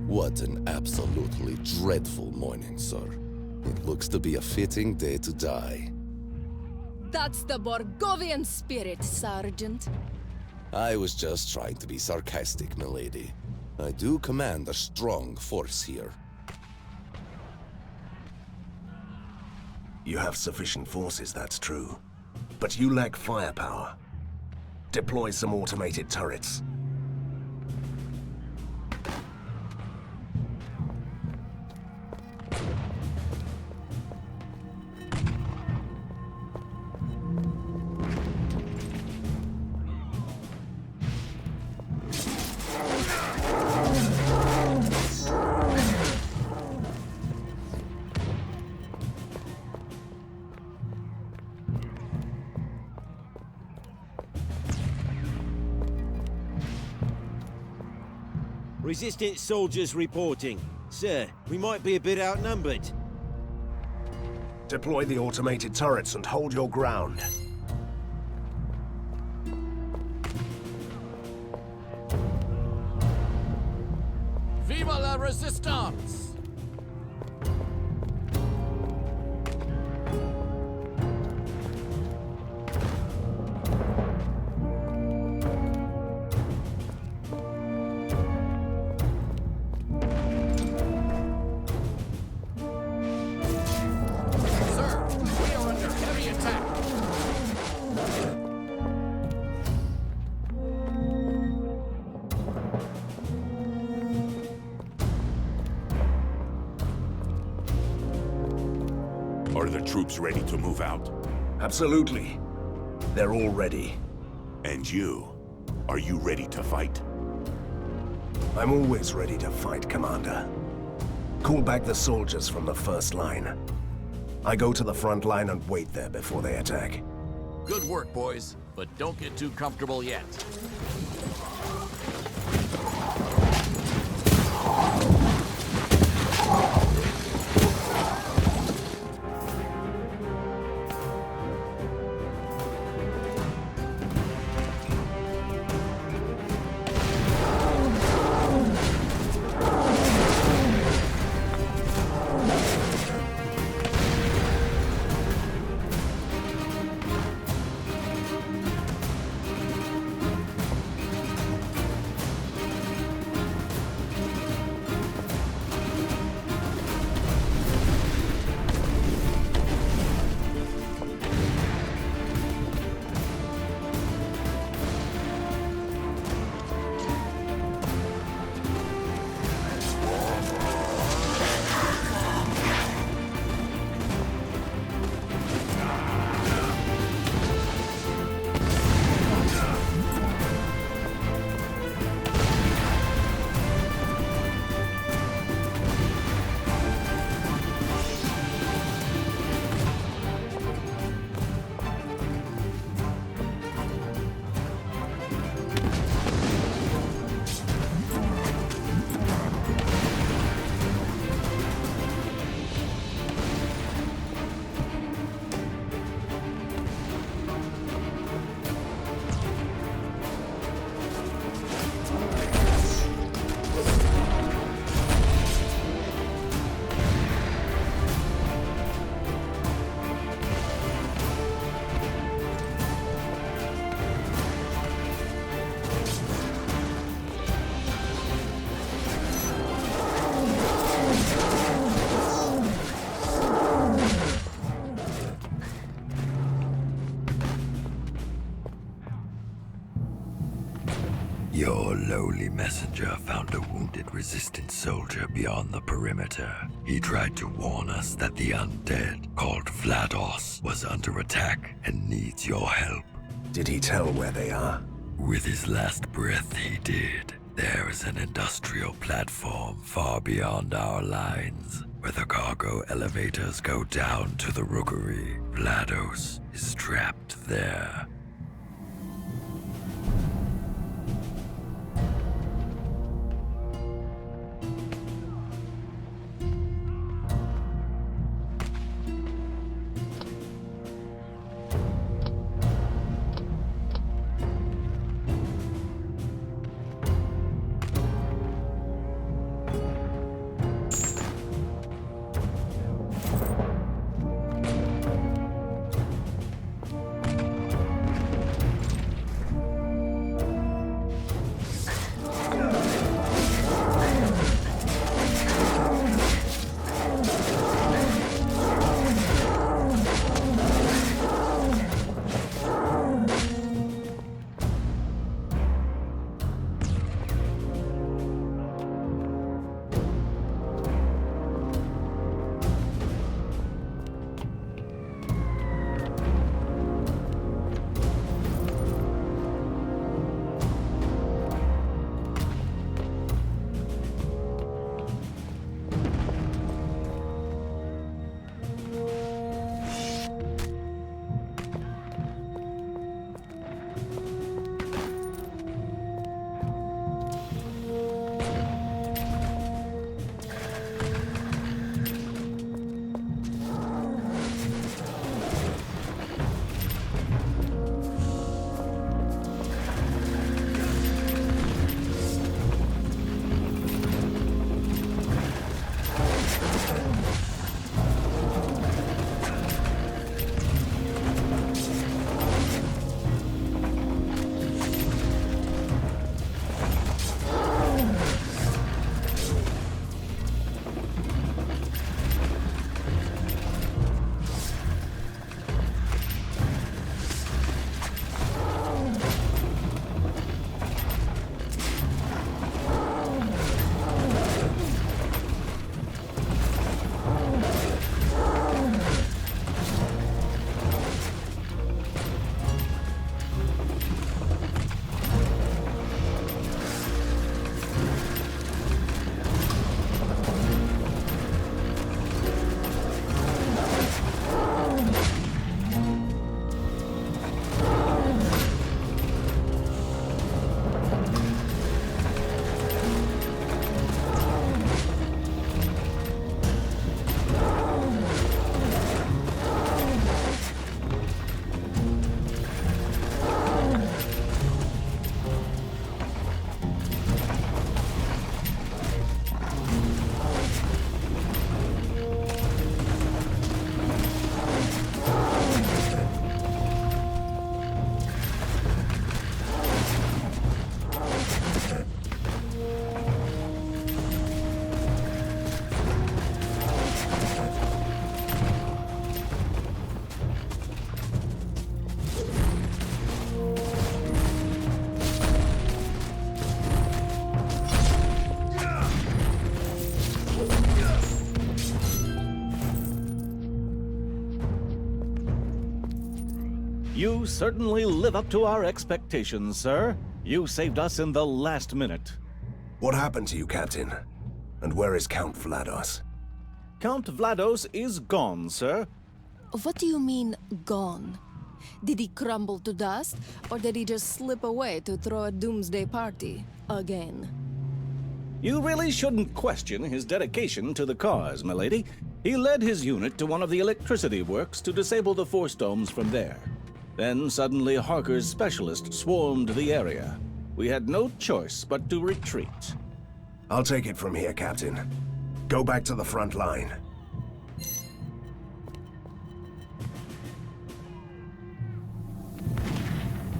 What an absolutely dreadful morning, sir. It looks to be a fitting day to die. That's the Borgovian spirit, Sergeant. I was just trying to be sarcastic, milady. I do command a strong force here. You have sufficient forces, that's true. But you lack firepower. Deploy some automated turrets. Resistance soldiers reporting. Sir, we might be a bit outnumbered. Deploy the automated turrets and hold your ground. Viva la Resistance! Are the troops ready to move out? Absolutely. They're all ready. And you? Are you ready to fight? I'm always ready to fight, Commander. Call back the soldiers from the first line. I go to the front line and wait there before they attack. Good work, boys, but don't get too comfortable yet. Your lowly messenger found a wounded resistance soldier beyond the perimeter. He tried to warn us that the undead, called Vlados, was under attack and needs your help. Did he tell where they are? With his last breath, he did. There is an industrial platform far beyond our lines, where the cargo elevators go down to the rookery. Vlados is trapped there. You certainly live up to our expectations, sir. You saved us in the last minute. What happened to you, Captain? And where is Count Vlados? Count Vlados is gone, sir. What do you mean, gone? Did he crumble to dust, or did he just slip away to throw a doomsday party again? You really shouldn't question his dedication to the cause, milady. He led his unit to one of the electricity works to disable the force domes from there. Then suddenly Harker's specialists swarmed the area. We had no choice but to retreat. I'll take it from here, Captain. Go back to the front line.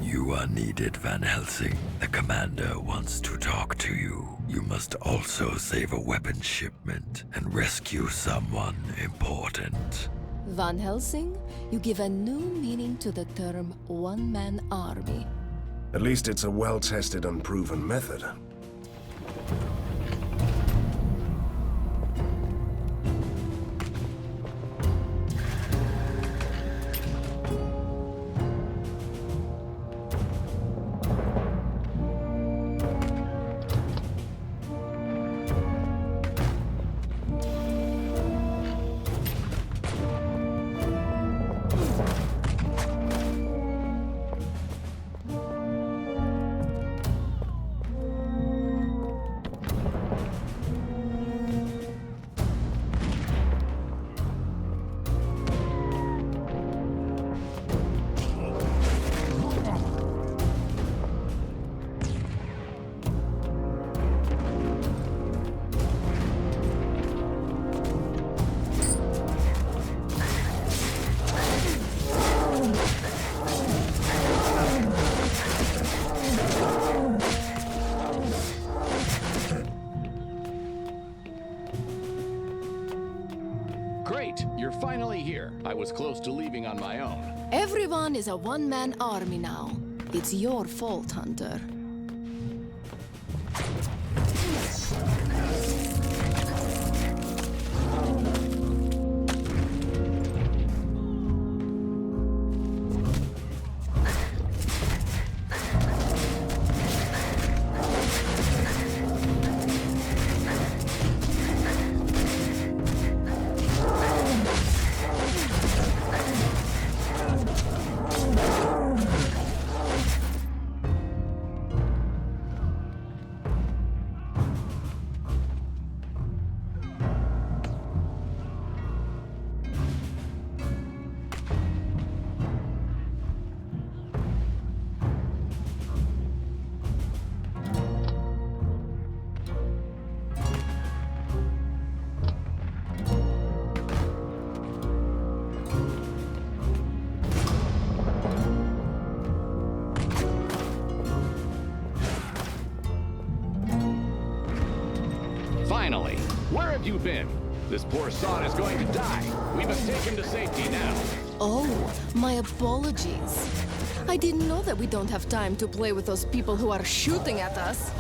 You are needed, Van Helsing. The commander wants to talk to you. You must also save a weapons shipment and rescue someone important. Van Helsing, you give a new meaning to the term one-man army. At least it's a well-tested and proven method. Great, you're finally here. I was close to leaving on my own. Everyone is a one-man army now. It's your fault, Hunter. Finally! Where have you been? This poor sod is going to die. We must take him to safety now. Oh, my apologies. I didn't know that we don't have time to play with those people who are shooting at us.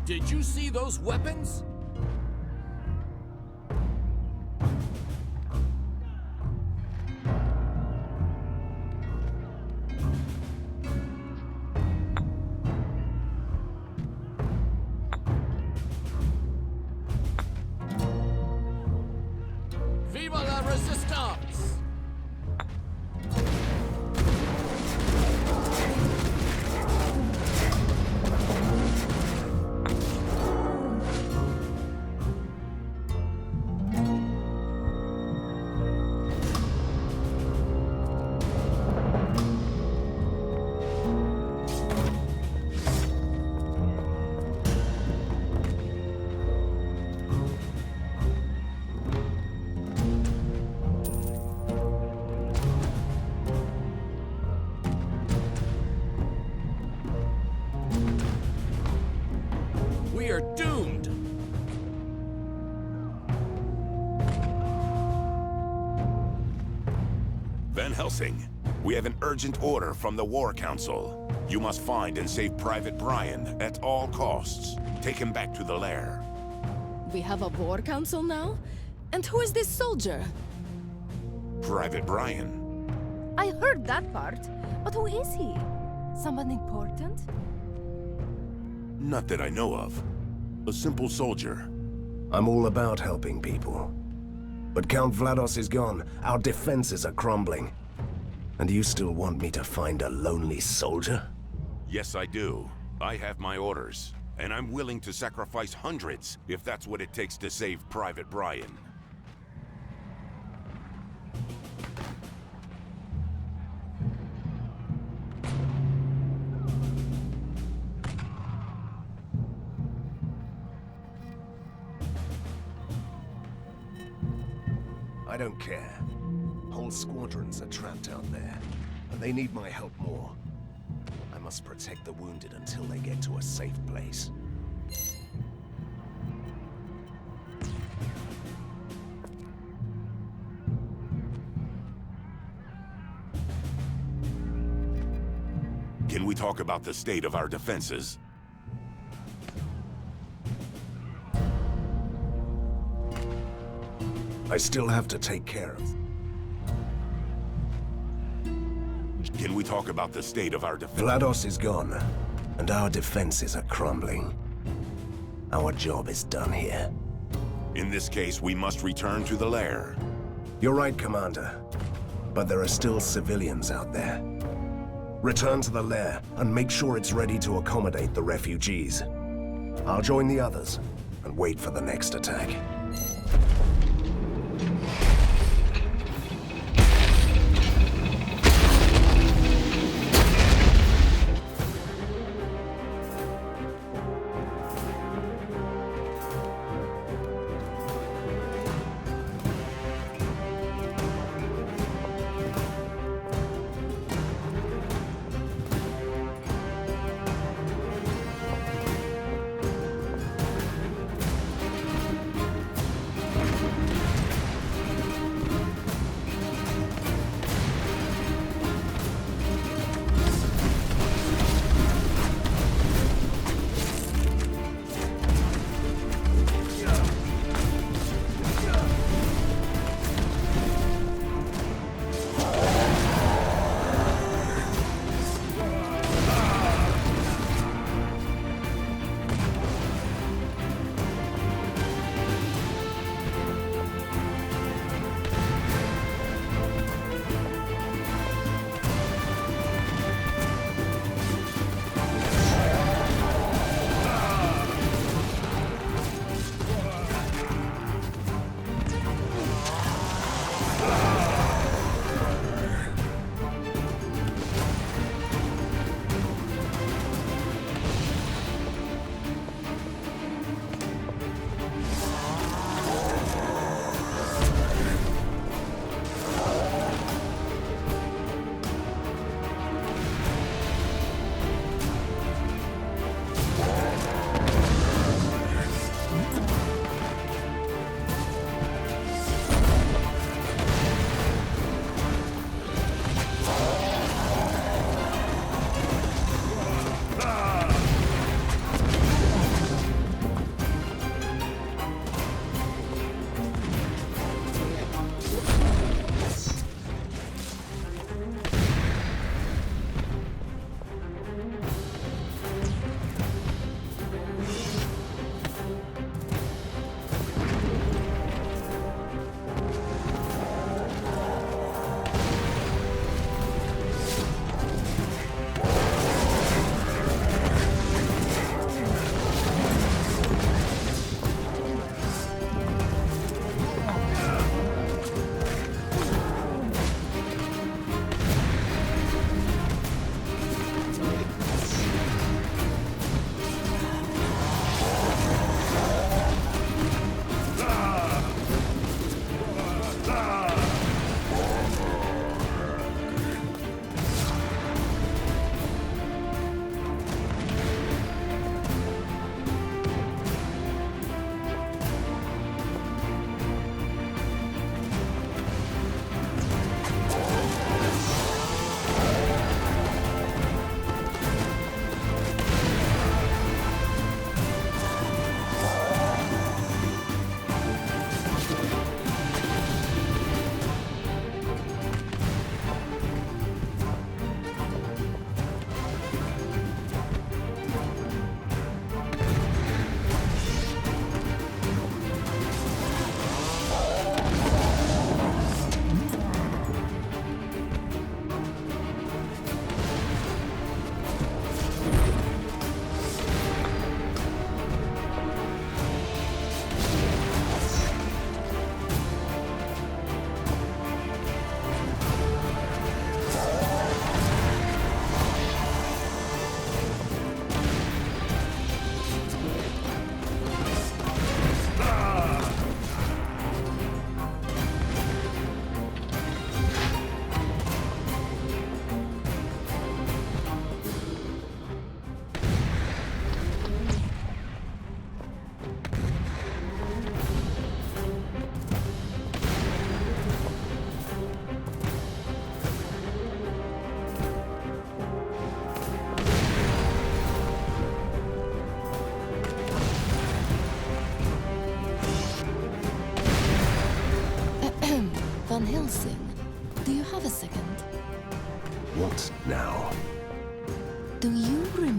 Did you see those weapons? Viva la resistance! We are doomed! Van Helsing, we have an urgent order from the War Council. You must find and save Private Brian at all costs. Take him back to the lair. We have a war council now? And who is this soldier? Private Brian. I heard that part, but who is he? Someone important? Not that I know of. A simple soldier. I'm all about helping people. But Count Vlados is gone. Our defenses are crumbling. And you still want me to find a lonely soldier? Yes, I do. I have my orders. And I'm willing to sacrifice hundreds if that's what it takes to save Private Brian. I don't care. Whole squadrons are trapped out there, and they need my help more. I must protect the wounded until they get to a safe place. Can we talk about the state of our defenses? I still have to take care of. Can we talk about the state of our defense? Vlados is gone, and our defenses are crumbling. Our job is done here. In this case, we must return to the lair. You're right, Commander. But there are still civilians out there. Return to the lair, and make sure it's ready to accommodate the refugees. I'll join the others, and wait for the next attack.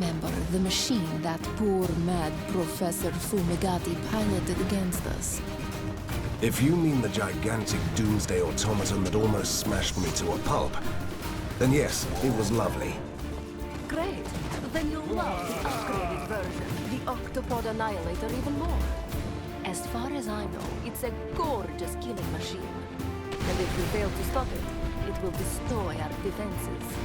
remember the machine that poor mad Professor Fumigati piloted against us. If you mean the gigantic doomsday automaton that almost smashed me to a pulp, then yes, it was lovely. Great. Then you'll love the upgraded version, the Octopod Annihilator, even more. As far as I know, it's a gorgeous killing machine. And if we fail to stop it, it will destroy our defenses.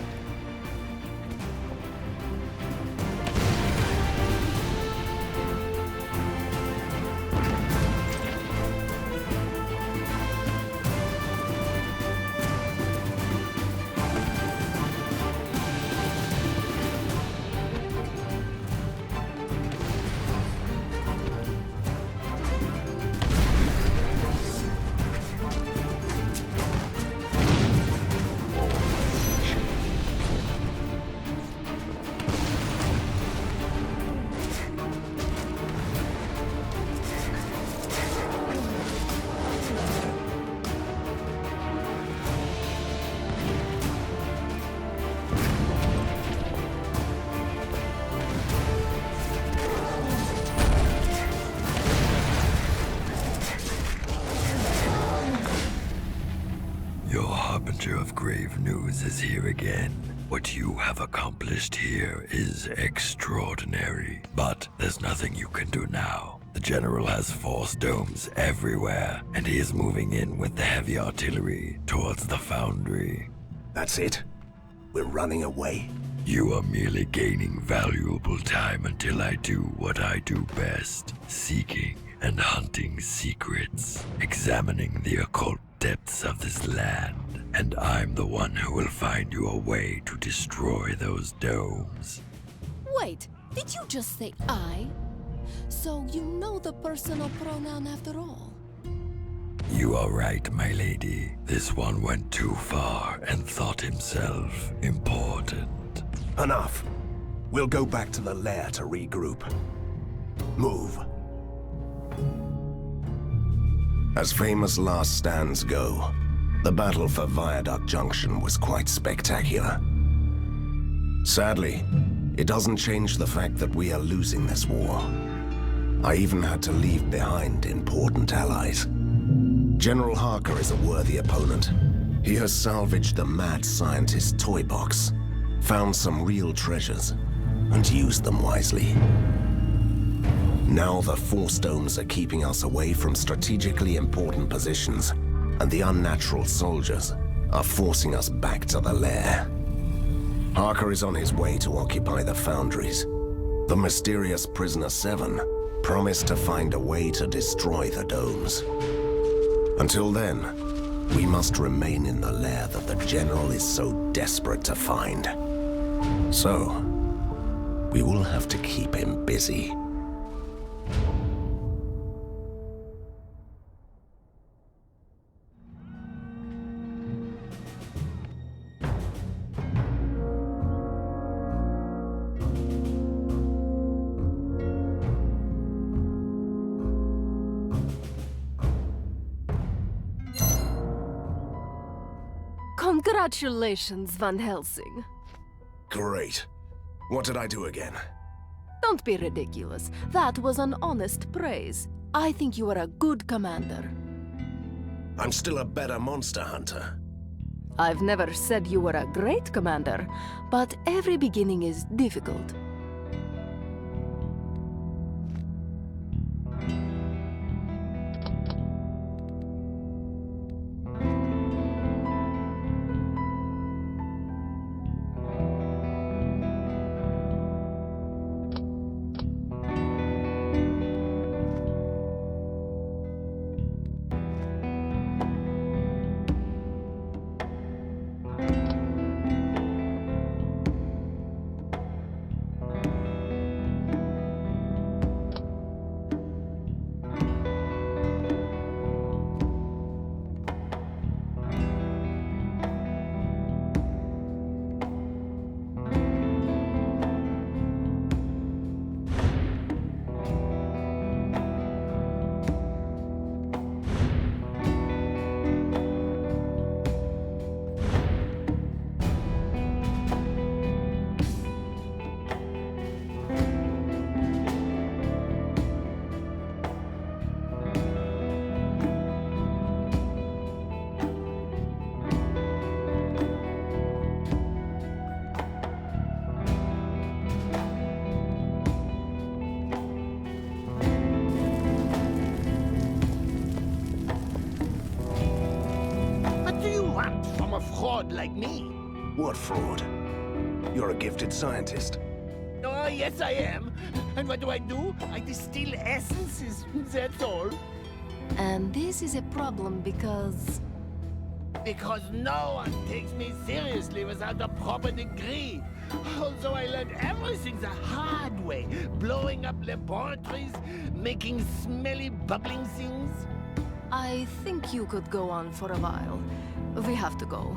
Your harbinger of grave news is here again. What you have accomplished here is extraordinary, but there's nothing you can do now. The General has force domes everywhere, and he is moving in with the heavy artillery towards the foundry. That's it? We're running away? You are merely gaining valuable time until I do what I do best, seeking and hunting secrets, examining the occult depths of this land, and I'm the one who will find you a way to destroy those domes. Wait, did you just say I? So you know the personal pronoun after all? You are right, my lady. This one went too far and thought himself important. Enough. We'll go back to the lair to regroup. Move. As famous last stands go, the battle for Viaduct Junction was quite spectacular. Sadly, it doesn't change the fact that we are losing this war. I even had to leave behind important allies. General Harker is a worthy opponent. He has salvaged the mad scientist's toy box, found some real treasures, and used them wisely. Now the force domes are keeping us away from strategically important positions, and the unnatural soldiers are forcing us back to the lair. Harker is on his way to occupy the foundries. The mysterious Prisoner 7 promised to find a way to destroy the domes. Until then, we must remain in the lair that the General is so desperate to find. So, we will have to keep him busy. Congratulations, Van Helsing. Great. What did I do again? Don't be ridiculous. That was an honest praise. I think you are a good commander. I'm still a better monster hunter. I've never said you were a great commander, but every beginning is difficult. fraud like me. What fraud? You're a gifted scientist. Oh, yes, I am. And what do? I distill essences, that's all. And this is a problem because... Because no one takes me seriously without a proper degree. Also, I learned everything the hard way. Blowing up laboratories, making smelly, bubbling things. I think you could go on for a while. We have to go.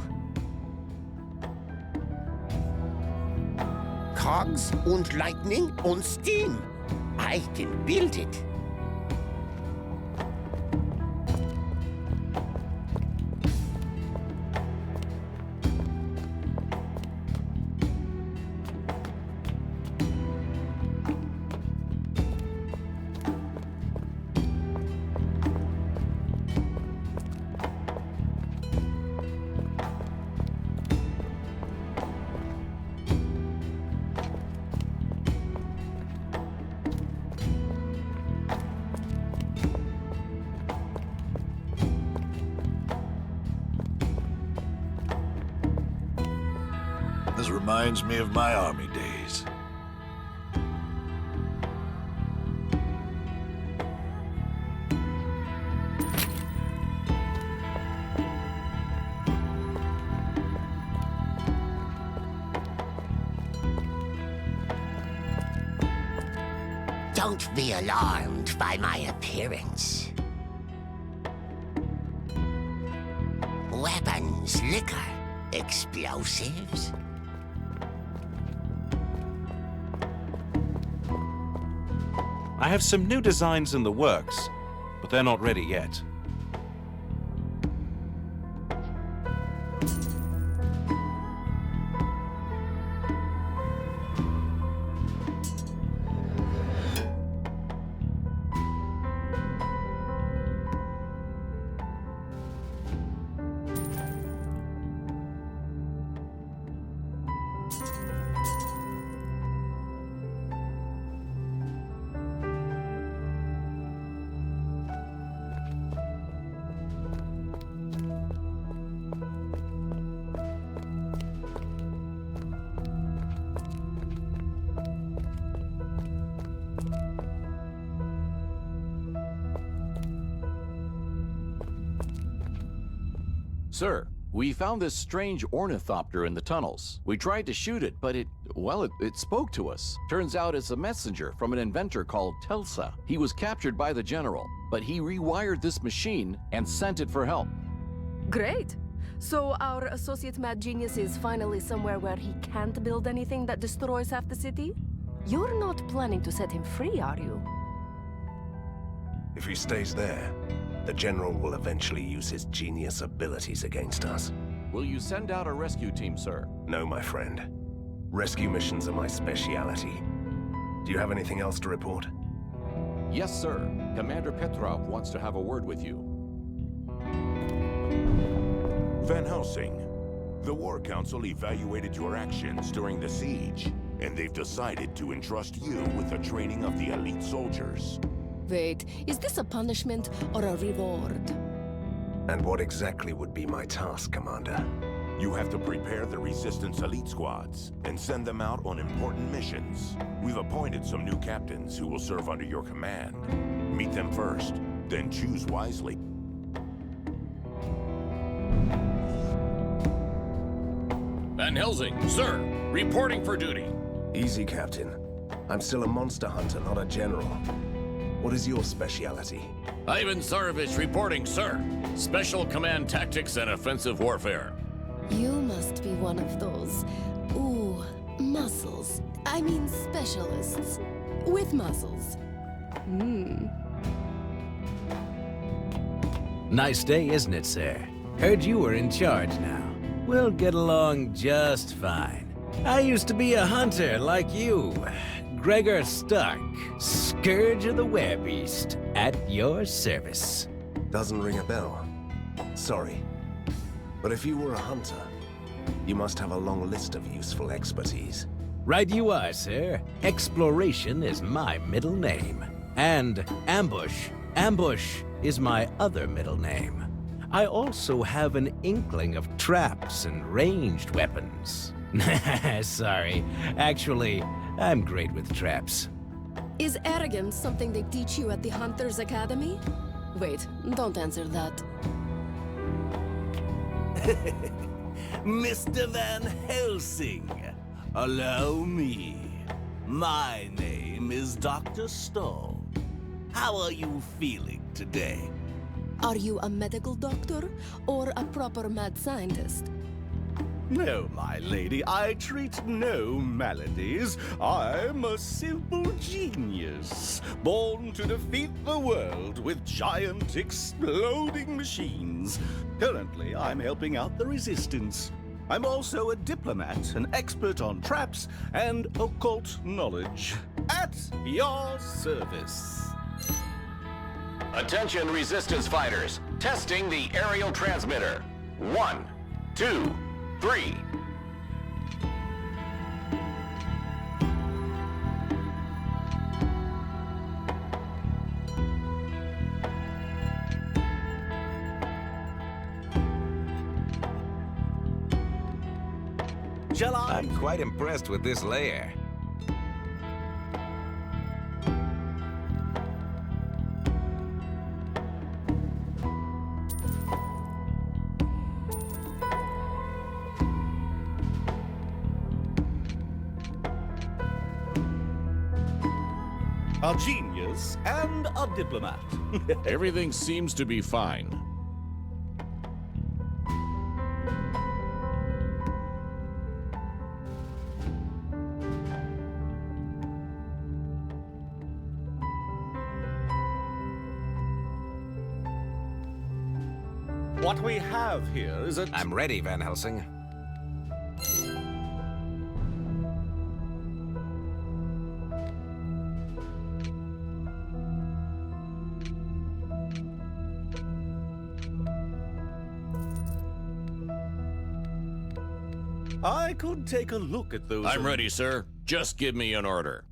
Cogs und lightning und steam. I can build it. This reminds me of my army days. Don't be alarmed by my appearance. Weapons, liquor, explosives. I have some new designs in the works, but they're not ready yet. Sir, we found this strange ornithopter in the tunnels. We tried to shoot it, but it spoke to us. Turns out it's a messenger from an inventor called Telsa. He was captured by the general, but he rewired this machine and sent it for help. Great! So our associate mad genius is finally somewhere where he can't build anything that destroys half the city? You're not planning to set him free, are you? If he stays there, the General will eventually use his genius abilities against us. Will you send out a rescue team, sir? No, my friend. Rescue missions are my speciality. Do you have anything else to report? Yes, sir. Commander Petrov wants to have a word with you. Van Helsing, the War Council evaluated your actions during the siege, and they've decided to entrust you with the training of the elite soldiers. Wait, is this a punishment or a reward? And what exactly would be my task, Commander? You have to prepare the Resistance elite squads and send them out on important missions. We've appointed some new captains who will serve under your command. Meet them first, then choose wisely. Van Helsing, sir, reporting for duty. Easy, Captain. I'm still a monster hunter, not a general. What is your speciality? Ivan Tsarevich reporting, sir. Special Command Tactics and Offensive Warfare. You must be one of those... Ooh, muscles. I mean specialists. With muscles. Nice day, isn't it, sir? Heard you were in charge now. We'll get along just fine. I used to be a hunter like you. Gregor Stark, Scourge of the Werebeast, at your service. Doesn't ring a bell. Sorry. But if you were a hunter, you must have a long list of useful expertise. Right you are, sir. Exploration is my middle name. And Ambush is my other middle name. I also have an inkling of traps and ranged weapons. Sorry. Actually, I'm great with traps. Is arrogance something they teach you at the Hunter's Academy? Wait, don't answer that. Mr. Van Helsing, allow me. My name is Dr. Stowe. How are you feeling today? Are you a medical doctor or a proper mad scientist? No, my lady, I treat no maladies. I'm a simple genius, born to defeat the world with giant exploding machines. Currently, I'm helping out the Resistance. I'm also a diplomat, an expert on traps and occult knowledge. At your service. Attention Resistance fighters. Testing the aerial transmitter. 1, 2, 3. I'm quite impressed with this layer. A genius and a diplomat. Everything seems to be fine. What we have here is a... I'm ready, Van Helsing. I could take a look at those... I'm ready, sir. Just give me an order.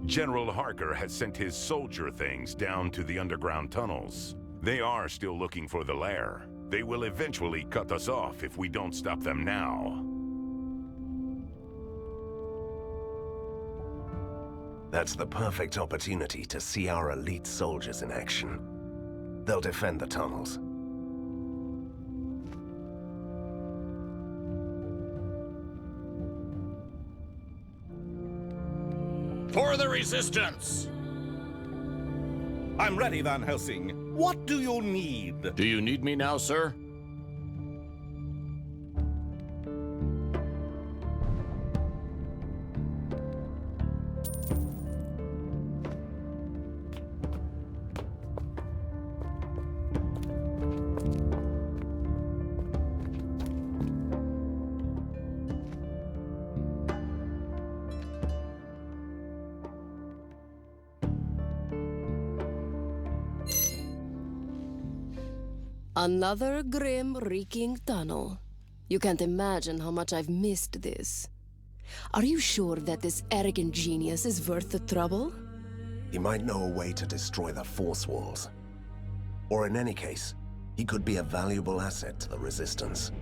General Harker has sent his soldier things down to the underground tunnels. They are still looking for the lair. They will eventually cut us off if we don't stop them now. That's the perfect opportunity to see our elite soldiers in action. They'll defend the tunnels. For the Resistance! I'm ready, Van Helsing. What do you need? Do you need me now, sir? Another grim, reeking tunnel. You can't imagine how much I've missed this. Are you sure that this arrogant genius is worth the trouble? He might know a way to destroy the force walls. Or in any case, he could be a valuable asset to the Resistance.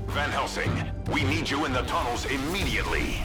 Van Helsing, we need you in the tunnels immediately.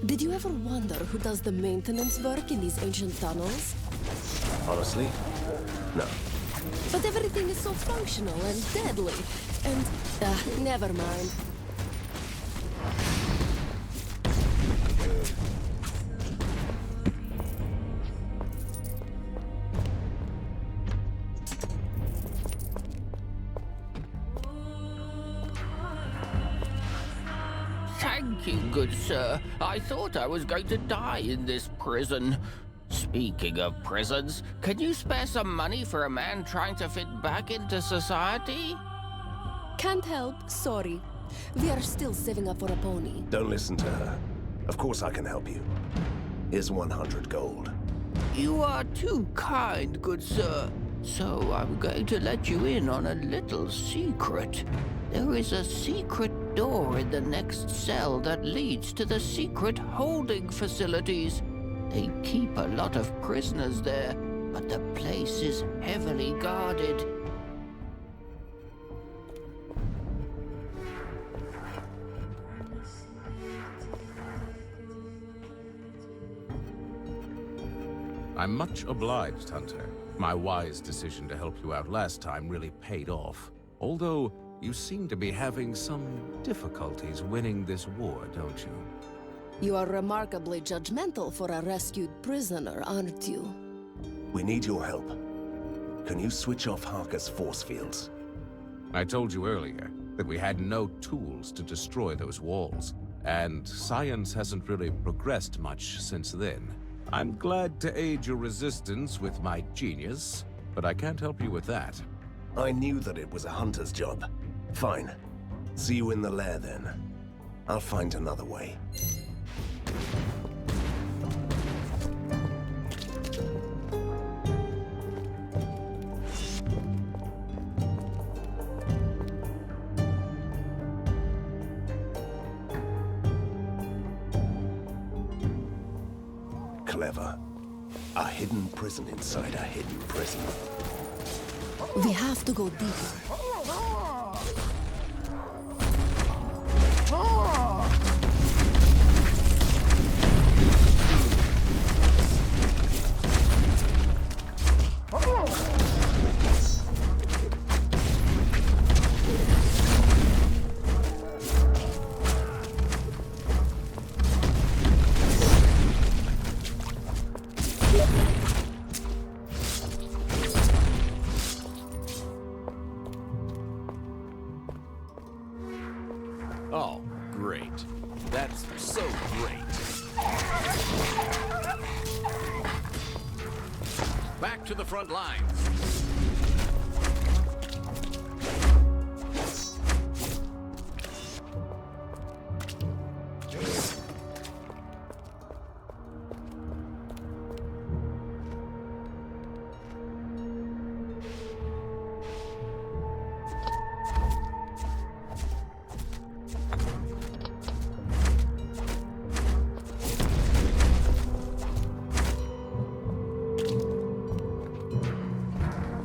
Did you ever wonder who does the maintenance work in these ancient tunnels? Honestly, no. But everything is so functional and deadly. And, never mind. Thank you, good sir. I thought I was going to die in this prison. Speaking of prisons, can you spare some money for a man trying to fit back into society? Can't help, sorry. We are still saving up for a pony. Don't listen to her. Of course I can help you. Here's 100 gold. You are too kind, good sir. So I'm going to let you in on a little secret. There is a secret door in the next cell that leads to the secret holding facilities. They keep a lot of prisoners there, but the place is heavily guarded. I'm much obliged, Hunter. My wise decision to help you out last time really paid off. Although, you seem to be having some difficulties winning this war, don't you? You are remarkably judgmental for a rescued prisoner, aren't you? We need your help. Can you switch off Harker's force fields? I told you earlier that we had no tools to destroy those walls, and science hasn't really progressed much since then. I'm glad to aid your resistance with my genius, but I can't help you with that. I knew that it was a hunter's job. Fine. See you in the lair then. I'll find another way. Clever. A hidden prison inside a hidden prison. We have to go deeper. to the front lines.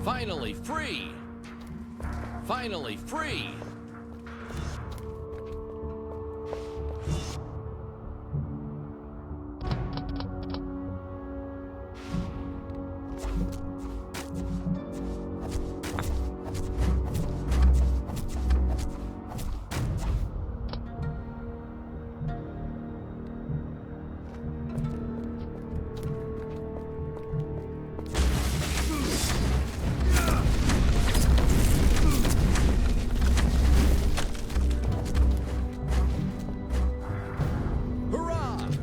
Finally free! Finally free!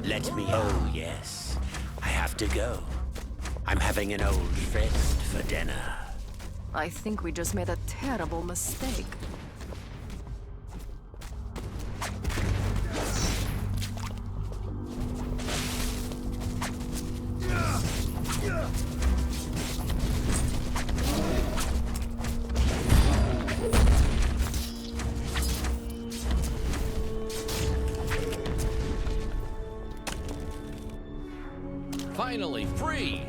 Let me. Oh, yes. I have to go. I'm having an old friend for dinner. I think we just made a terrible mistake. Finally free!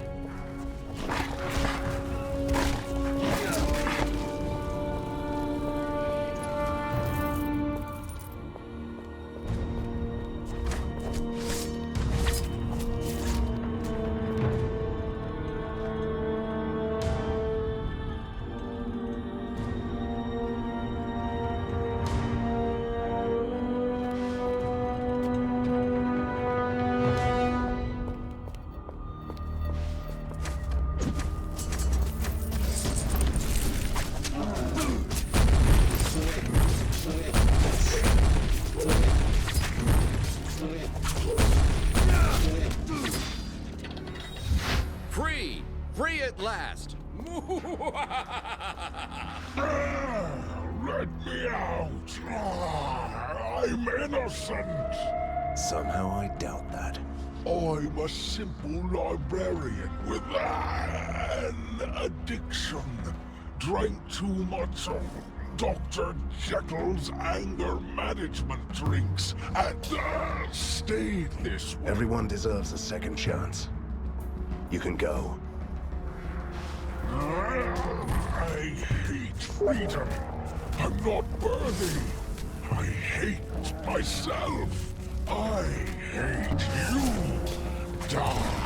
Free! Free at last! Let me out! I'm innocent! Somehow I doubt that. I'm a simple librarian with an addiction. Drank too much of Dr. Jekyll's anger management drinks and stayed this way. Everyone deserves a second chance. You can go. I hate freedom. I'm not worthy. I hate myself. I hate you. Die.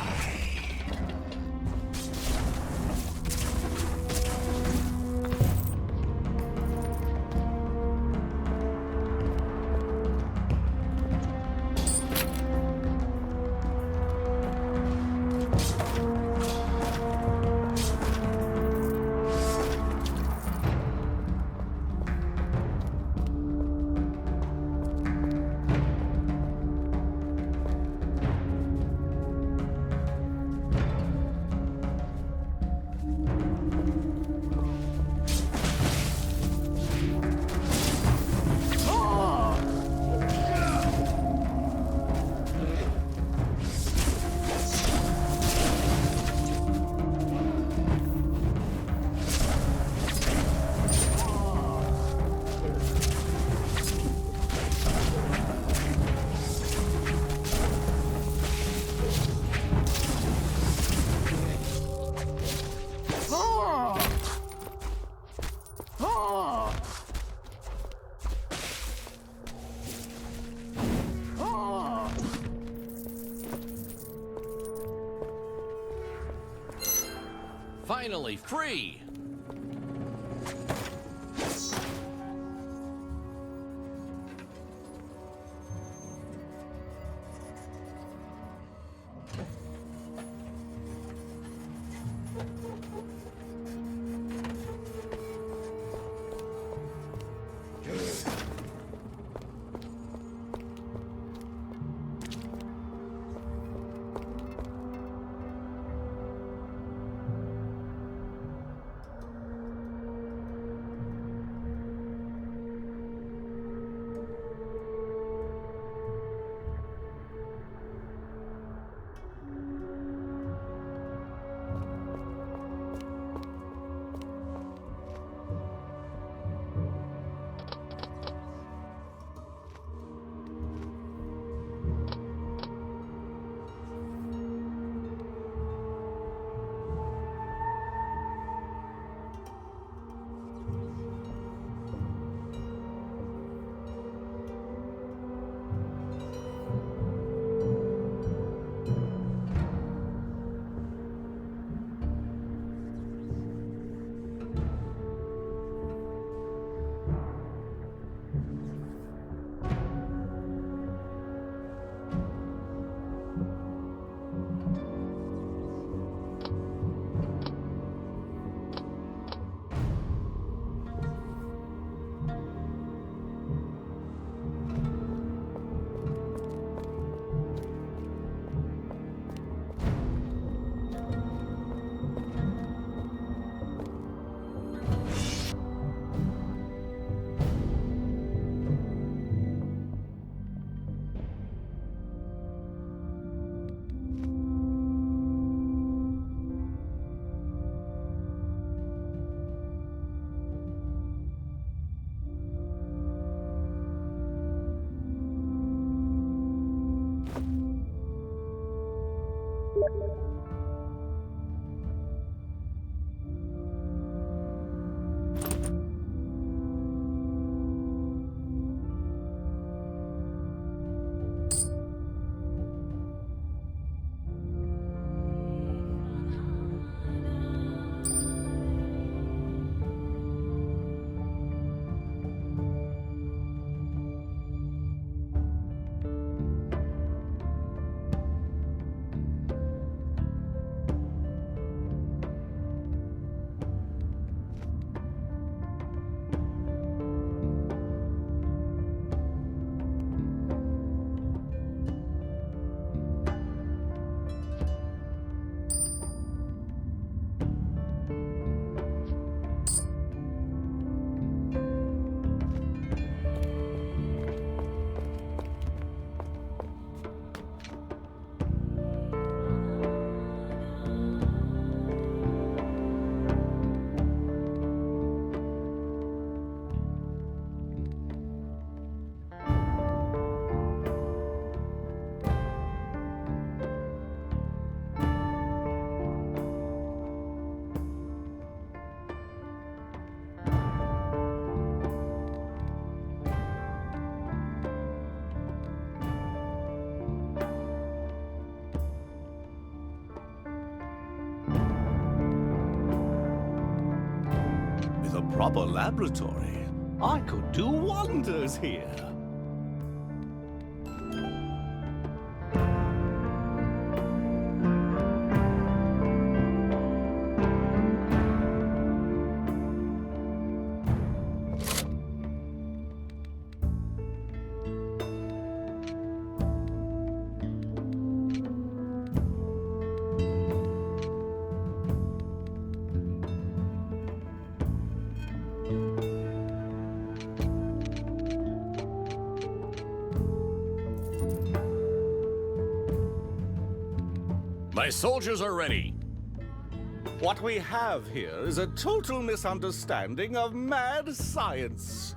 Finally free! With a proper laboratory, I could do wonders here. My soldiers are ready. What we have here is a total misunderstanding of mad science.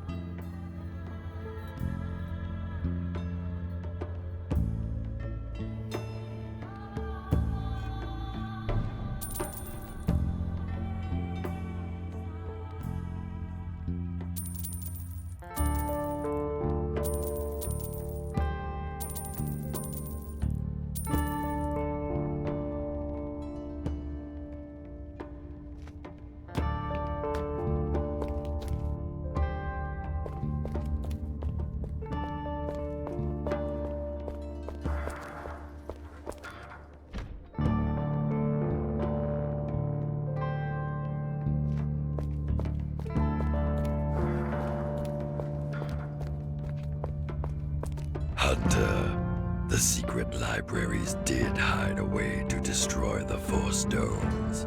Hunter, the secret libraries did hide a way to destroy the Force Domes.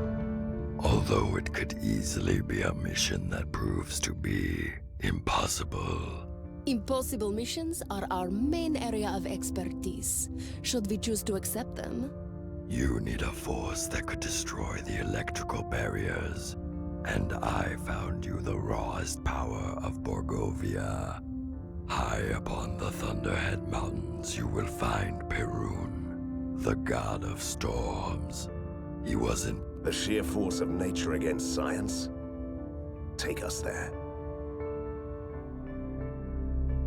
Although it could easily be a mission that proves to be impossible. Impossible missions are our main area of expertise. Should we choose to accept them? You need a force that could destroy the electrical barriers. And I found you the rawest power of Borgovia. High upon the Thunderhead Mountains you will find Perun, the god of storms. He wasn't... The sheer force of nature against science? Take us there.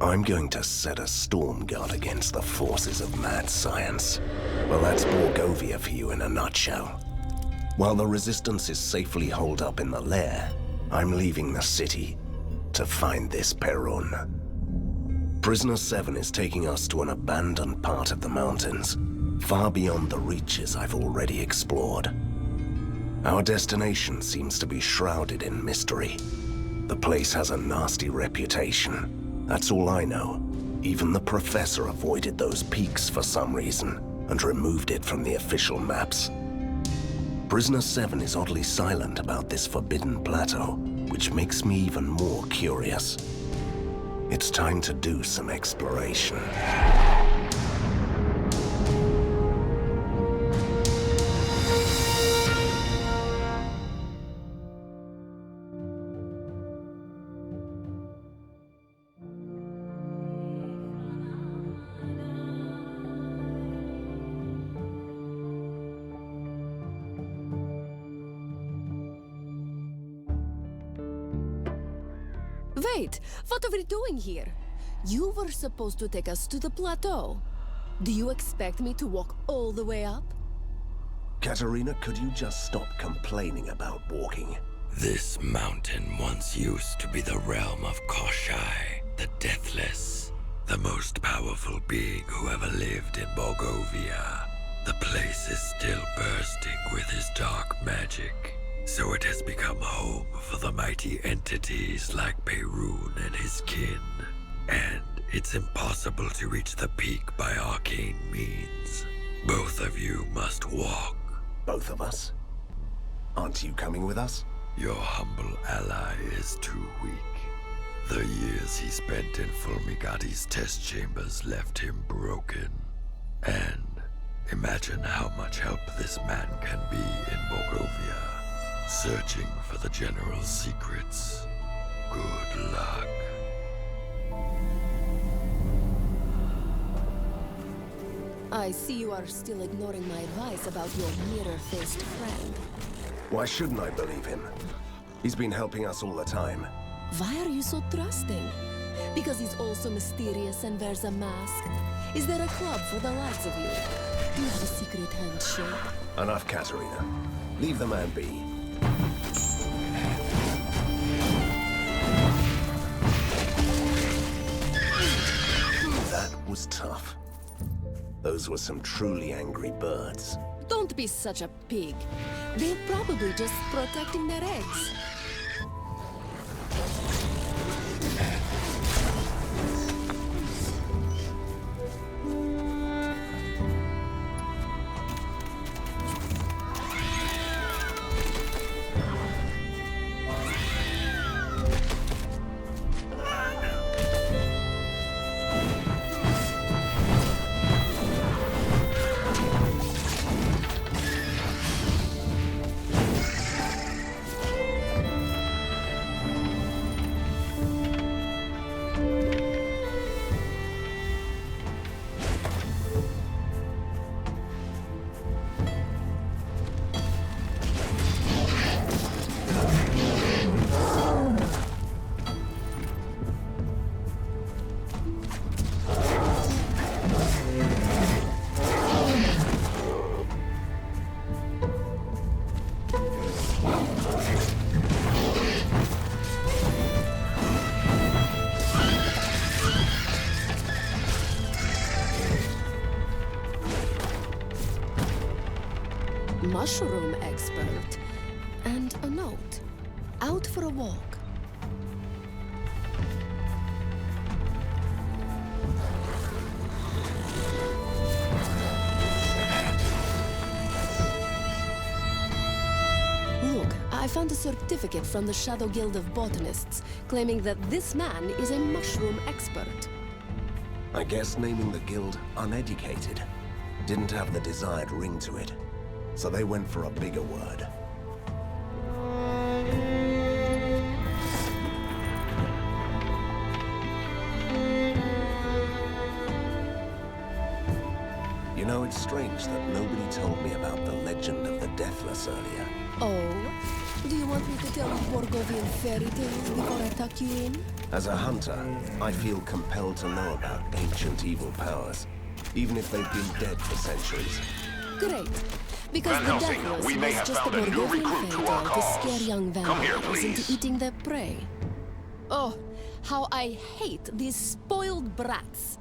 I'm going to set a storm guard against the forces of mad science. Well, that's Borgovia for you in a nutshell. While the Resistance is safely holed up in the lair, I'm leaving the city to find this Perun. Prisoner 7 is taking us to an abandoned part of the mountains, far beyond the reaches I've already explored. Our destination seems to be shrouded in mystery. The place has a nasty reputation. That's all I know. Even the professor avoided those peaks for some reason, and removed it from the official maps. Prisoner 7 is oddly silent about this forbidden plateau, which makes me even more curious. It's time to do some exploration. Wait, what are we doing here? You were supposed to take us to the plateau. Do you expect me to walk all the way up? Katerina, could you just stop complaining about walking? This mountain once used to be the realm of Koshai, the Deathless, the most powerful being who ever lived in Borgovia. The place is still bursting with his dark magic, so it has become home for the mighty entities like Perun and his kin. And it's impossible to reach the peak by arcane means. Both of you must walk. Both of us? Aren't you coming with us? Your humble ally is too weak. The years he spent in Fulmigati's test chambers left him broken. And imagine how much help this man can be in Borgovia, searching for the General's secrets. Good luck. I see you are still ignoring my advice about your mirror-faced friend. Why shouldn't I believe him? He's been helping us all the time. Why are you so trusting? Because he's also mysterious and wears a mask? Is there a club for the likes of you? Do you have a secret handshake? Enough, Katerina. Leave the man be. That was tough. Those were some truly angry birds. Don't be such a pig. They're probably just protecting their eggs. Mushroom expert. And a note. Out for a walk. Look, I found a certificate from the Shadow Guild of Botanists claiming that this man is a mushroom expert. I guess naming the guild uneducated didn't have the desired ring to it. So they went for a bigger word. You know, it's strange that nobody told me about the legend of the Deathless earlier. Oh? Do you want me to tell you Borgovian fairy tales before I tuck you in? As a hunter, I feel compelled to know about ancient evil powers, even if they've been dead for centuries. Great. Because Van the Helsing, Deathless we may was have just a found a new Borgovian recruit to fairy our tale to cause. scare young Come here, vampires into please. eating their prey. Oh, how I hate these spoiled brats.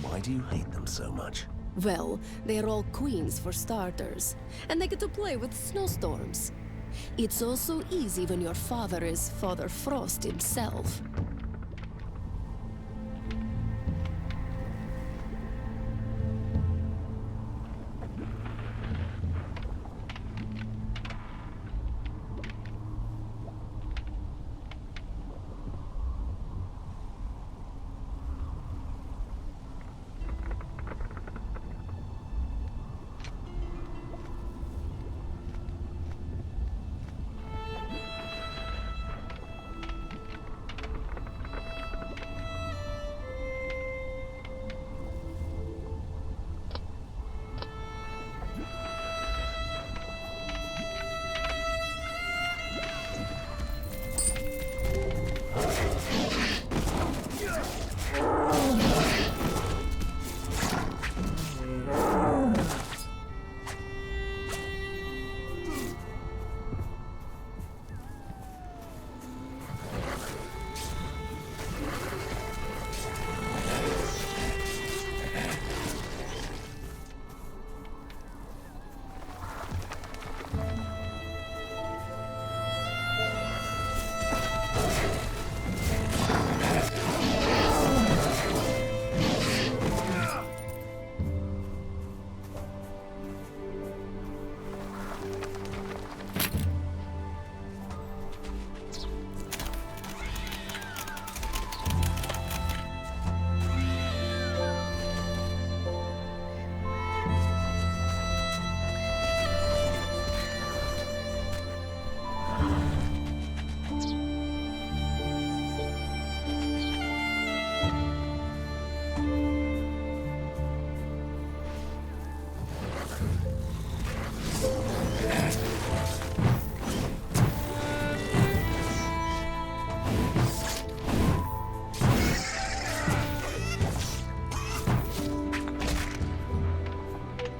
Why do you hate them so much? Well, they're all queens for starters, and they get to play with snowstorms. It's all so easy when your father is Father Frost himself.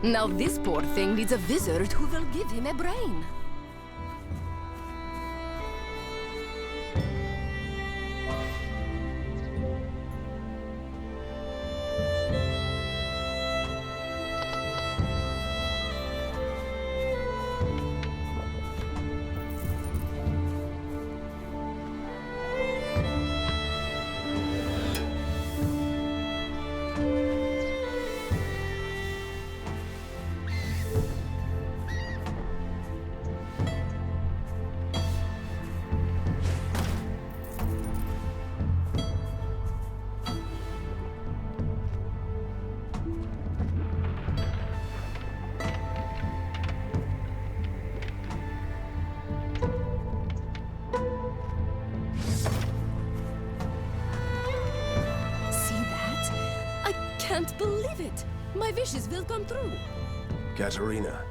Now this poor thing needs a wizard who will give him a brain. I can't believe it! My wishes will come true! Katerina,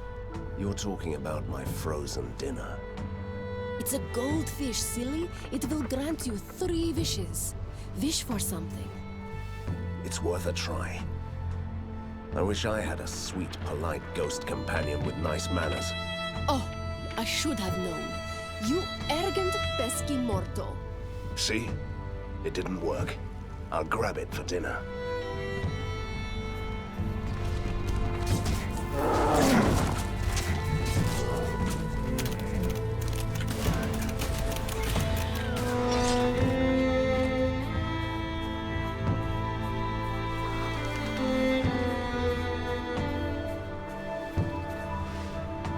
you're talking about my frozen dinner. It's a goldfish, silly. It will grant you 3 wishes. Wish for something. It's worth a try. I wish I had a sweet, polite ghost companion with nice manners. Oh, I should have known. You arrogant, pesky mortal. See? It didn't work. I'll grab it for dinner.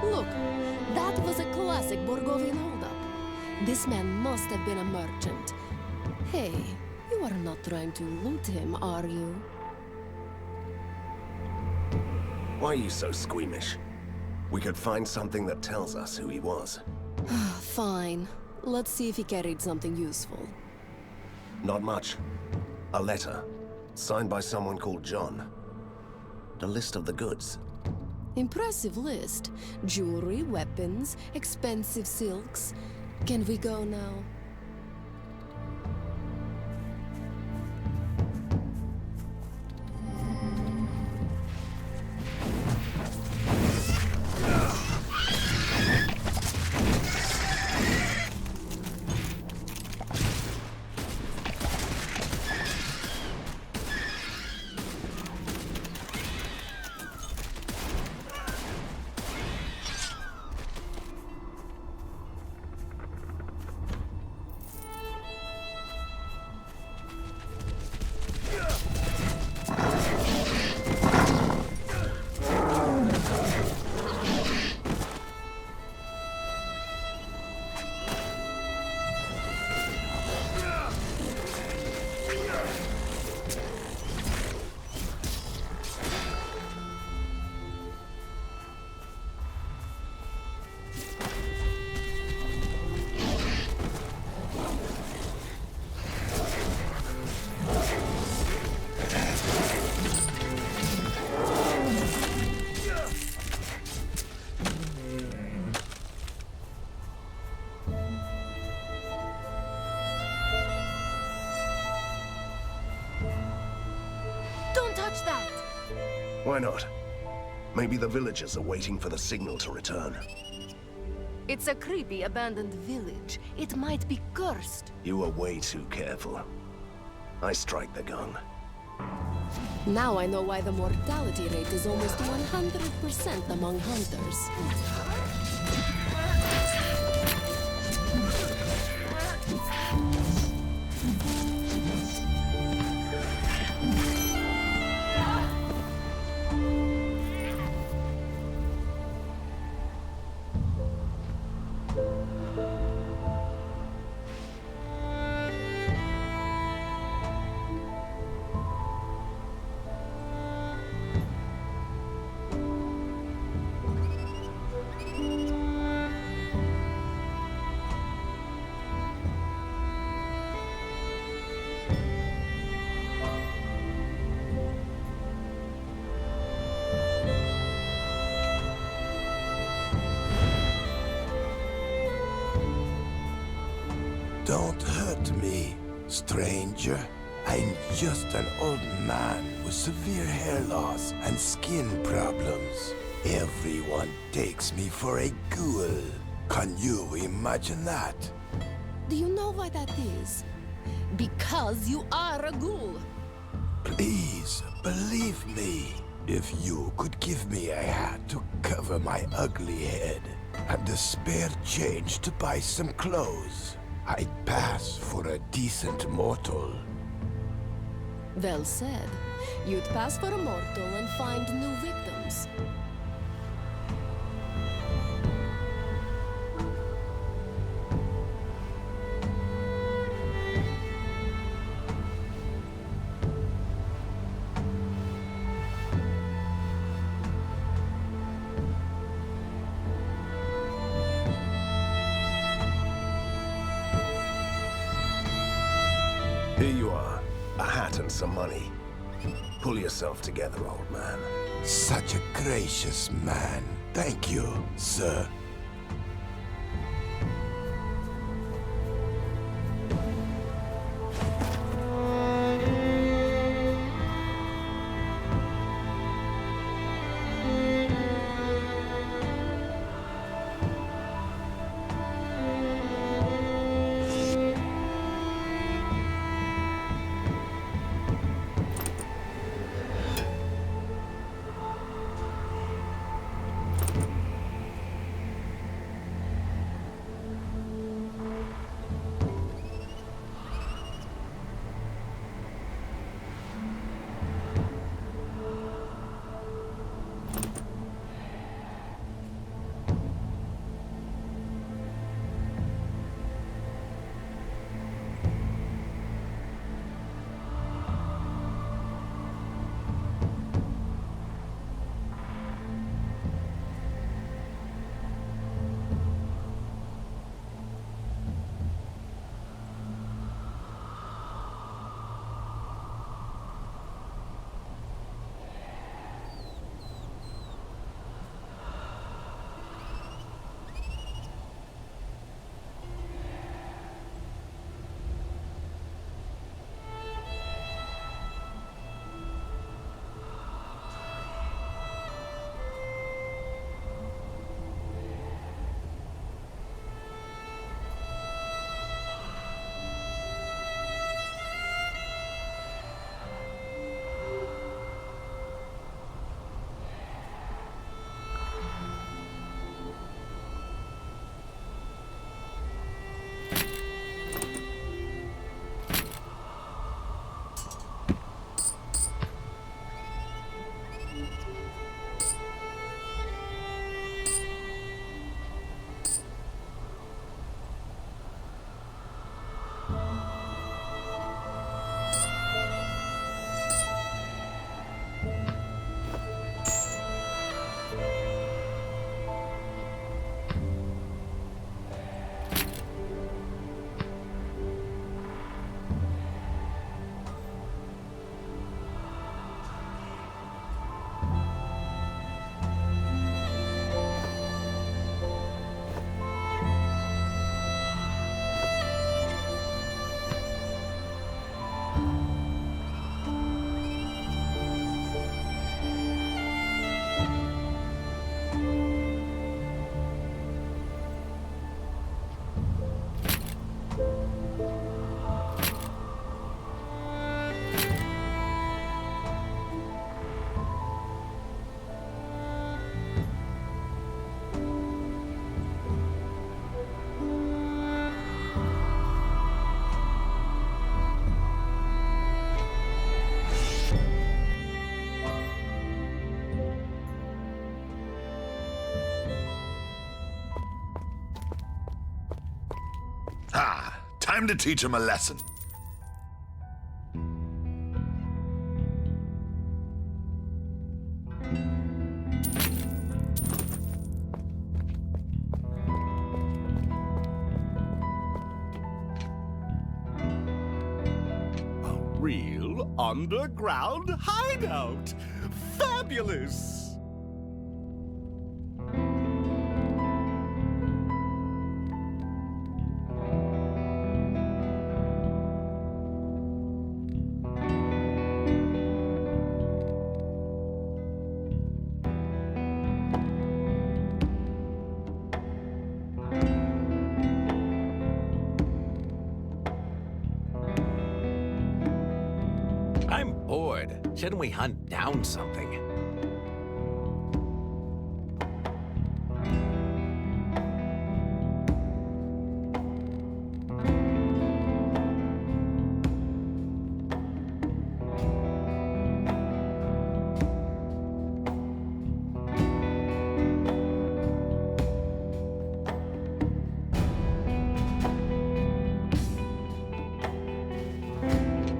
Look, that was a classic Borgovian holdup. This man must have been a merchant. Hey, you are not trying to loot him, are you? Why are you so squeamish? We could find something that tells us who he was. Fine. Let's see if he carried something useful. Not much. A letter, signed by someone called John. A list of the goods. Impressive list. Jewelry, weapons, expensive silks. Can we go now? Touch that! Why not? Maybe the villagers are waiting for the signal to return. It's a creepy abandoned village. It might be cursed. You are way too careful. I strike the gong. Now I know why the mortality rate is almost 100% among hunters. Don't hurt me, stranger. I'm just an old man with severe hair loss and skin problems. Everyone takes me for a ghoul. Can you imagine that? Do you know why that is? Because you are a ghoul. Please, believe me. If you could give me a hat to cover my ugly head and a spare change to buy some clothes, I'd pass for a decent mortal. Well said. You'd pass for a mortal and find new victims. Here you are. A hat and some money. Pull yourself together, old man. Such a gracious man. Thank you, sir. Ah, time to teach him a lesson. A real underground hideout! Fabulous! Shouldn't we hunt down something?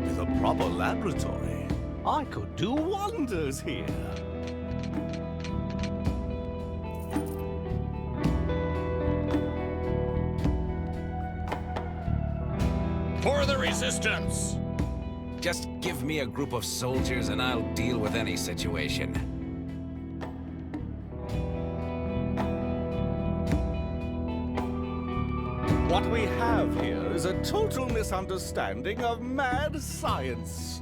With a proper laboratory, I could do wonders here. For the resistance! Just give me a group of soldiers and I'll deal with any situation. What we have here is a total misunderstanding of mad science.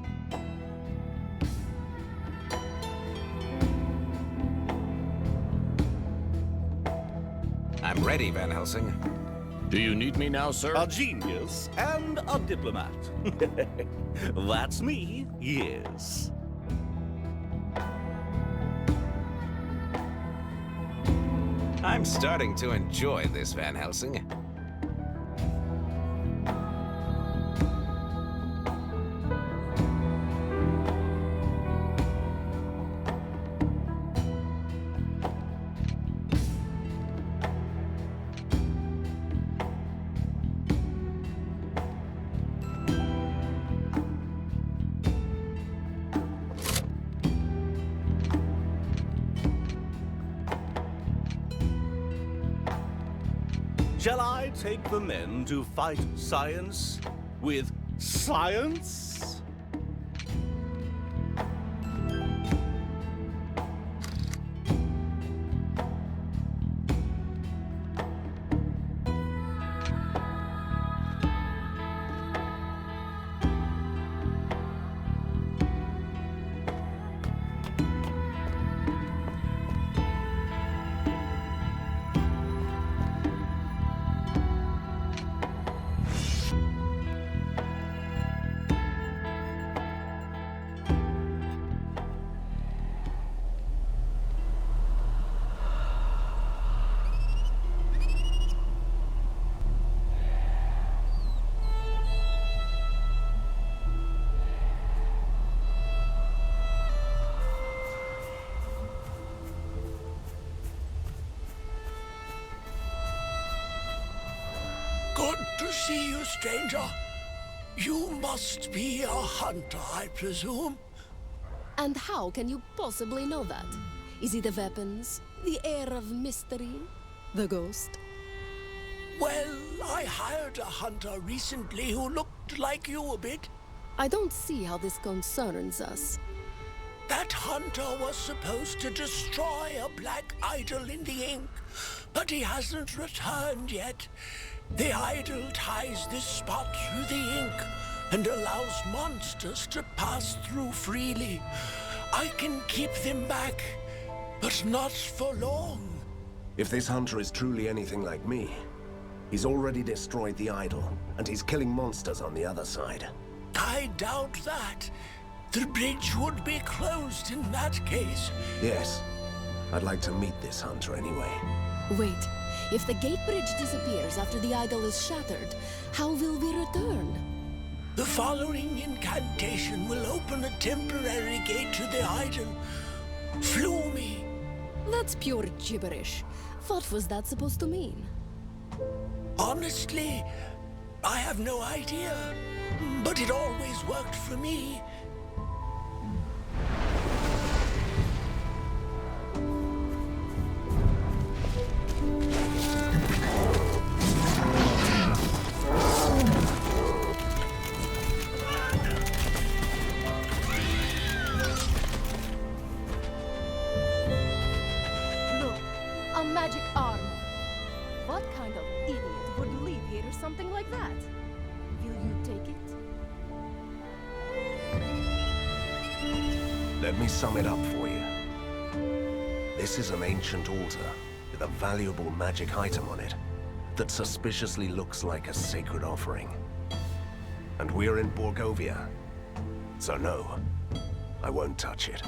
I'm ready, Van Helsing. Do you need me now, sir? A genius and a diplomat. That's me, yes. I'm starting to enjoy this, Van Helsing. Shall I take the men to fight science with science? Good to see you, stranger. You must be a hunter, I presume. And how can you possibly know that? Is it the weapons? The air of mystery? The ghost? Well, I hired a hunter recently who looked like you a bit. I don't see how this concerns us. That hunter was supposed to destroy a black idol in the ink, but he hasn't returned yet. The idol ties this spot through the ink and allows monsters to pass through freely. I can keep them back, but not for long. If this hunter is truly anything like me, he's already destroyed the idol, and he's killing monsters on the other side. I doubt that. The bridge would be closed in that case. Yes. I'd like to meet this hunter anyway. Wait, if the gate bridge disappears after the idol is shattered, how will we return? The following incantation will open a temporary gate to the idol. Flew me. That's pure gibberish. What was that supposed to mean? Honestly, I have no idea. But it always worked for me. Look, a magic armor. What kind of idiot would leave here something like that? Will you take it? Let me sum it up for you. This is an ancient altar with a valuable magic item on it that suspiciously looks like a sacred offering. And we're in Borgovia. So no, I won't touch it.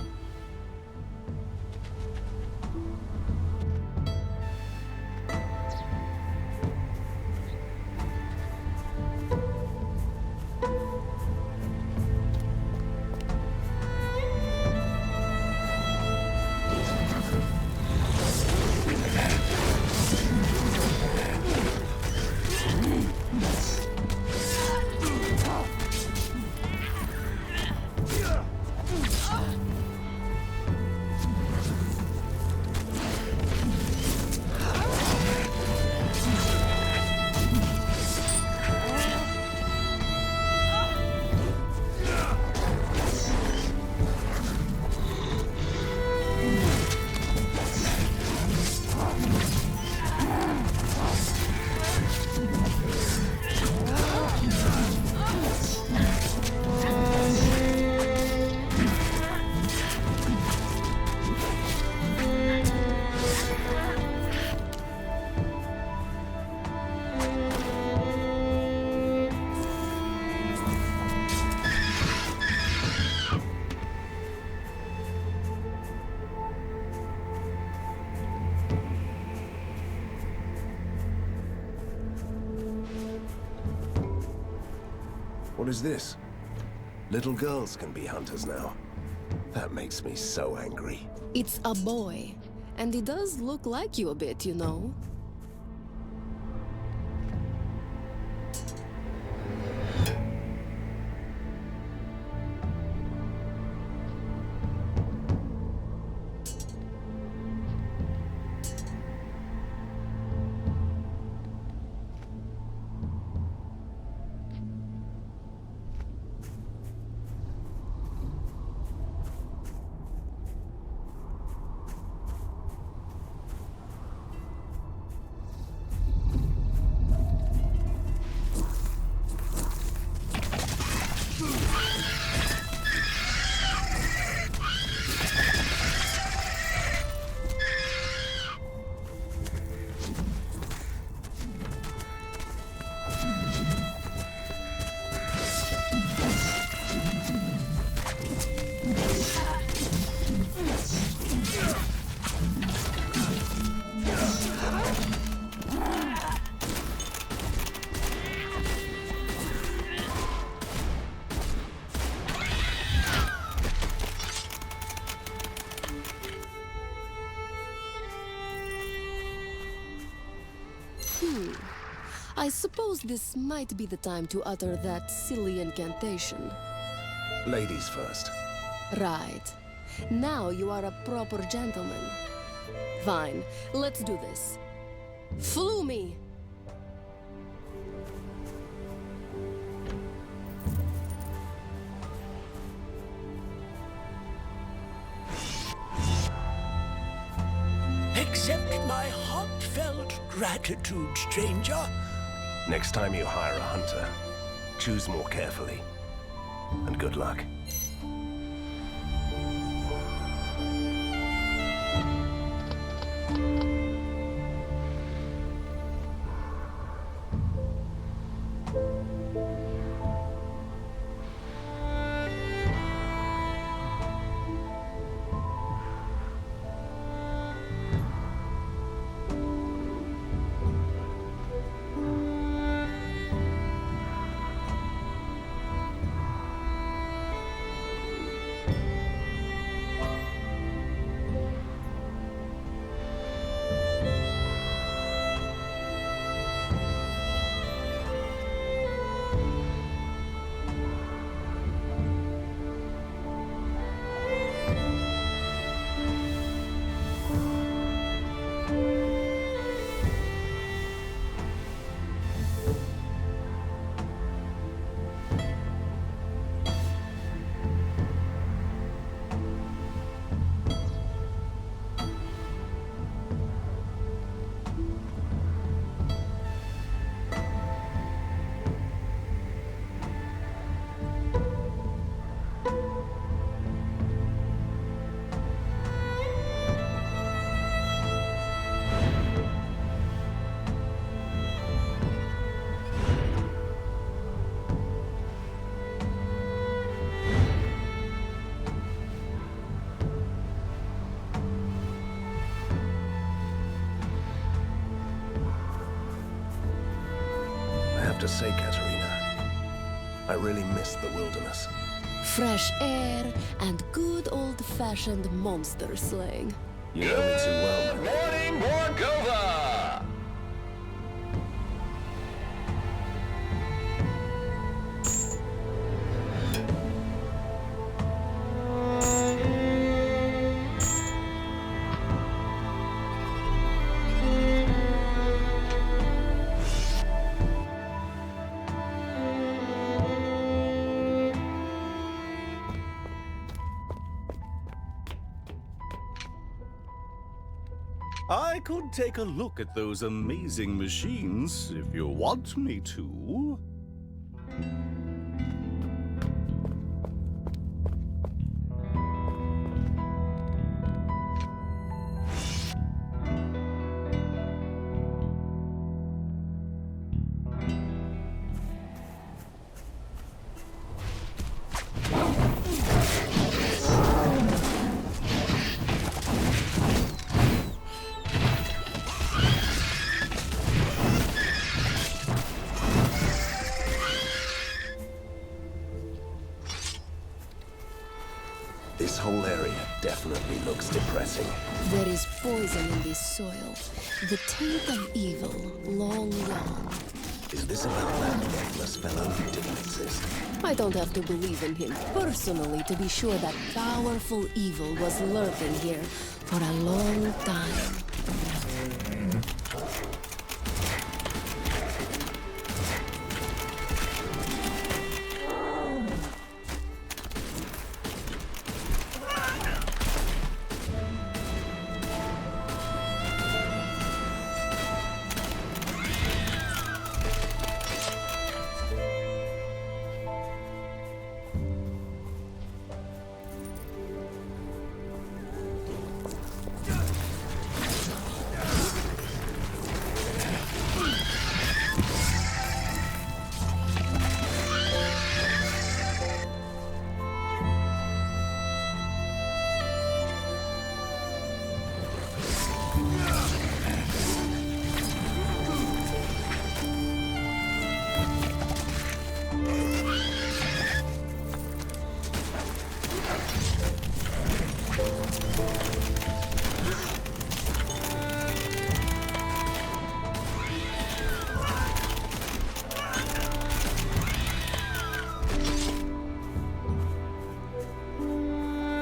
What is this? Little girls can be hunters now. That makes me so angry. It's a boy, and he does look like you a bit, you know. I suppose this might be the time to utter that silly incantation. Ladies first. Right. Now you are a proper gentleman. Fine, let's do this. Flew me! Accept my heartfelt gratitude, stranger. Next time you hire a hunter, choose more carefully. And good luck. have to say, Katerina, I really miss the wilderness. Fresh air and good old-fashioned monster slaying. You know me too well, man. Morning, Morgova! I could take a look at those amazing machines if you want me to. This whole area definitely looks depressing. There is poison in this soil. The taint of evil, long gone. Is this about that reckless fellow who didn't exist? I don't have to believe in him personally to be sure that powerful evil was lurking here for a long time.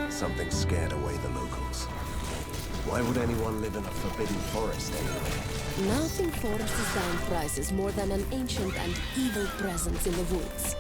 Something scared away the locals. Why would anyone live in a forbidden forest anyway? Nothing forests down prices more than an ancient and evil presence in the woods.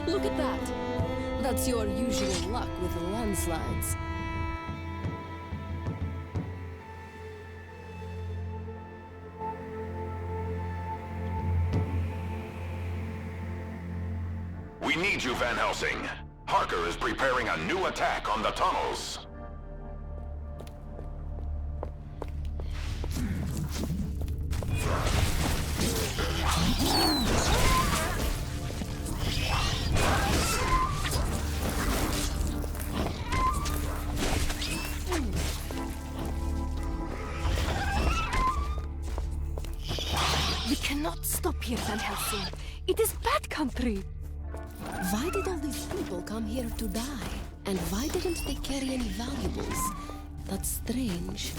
Look at that! That's your usual luck with the landslides. We need you, Van Helsing. Harker is preparing a new attack on the tunnels. cannot stop here, Van Helsing. It is bad country. Why did all these people come here to die? And why didn't they carry any valuables? That's strange.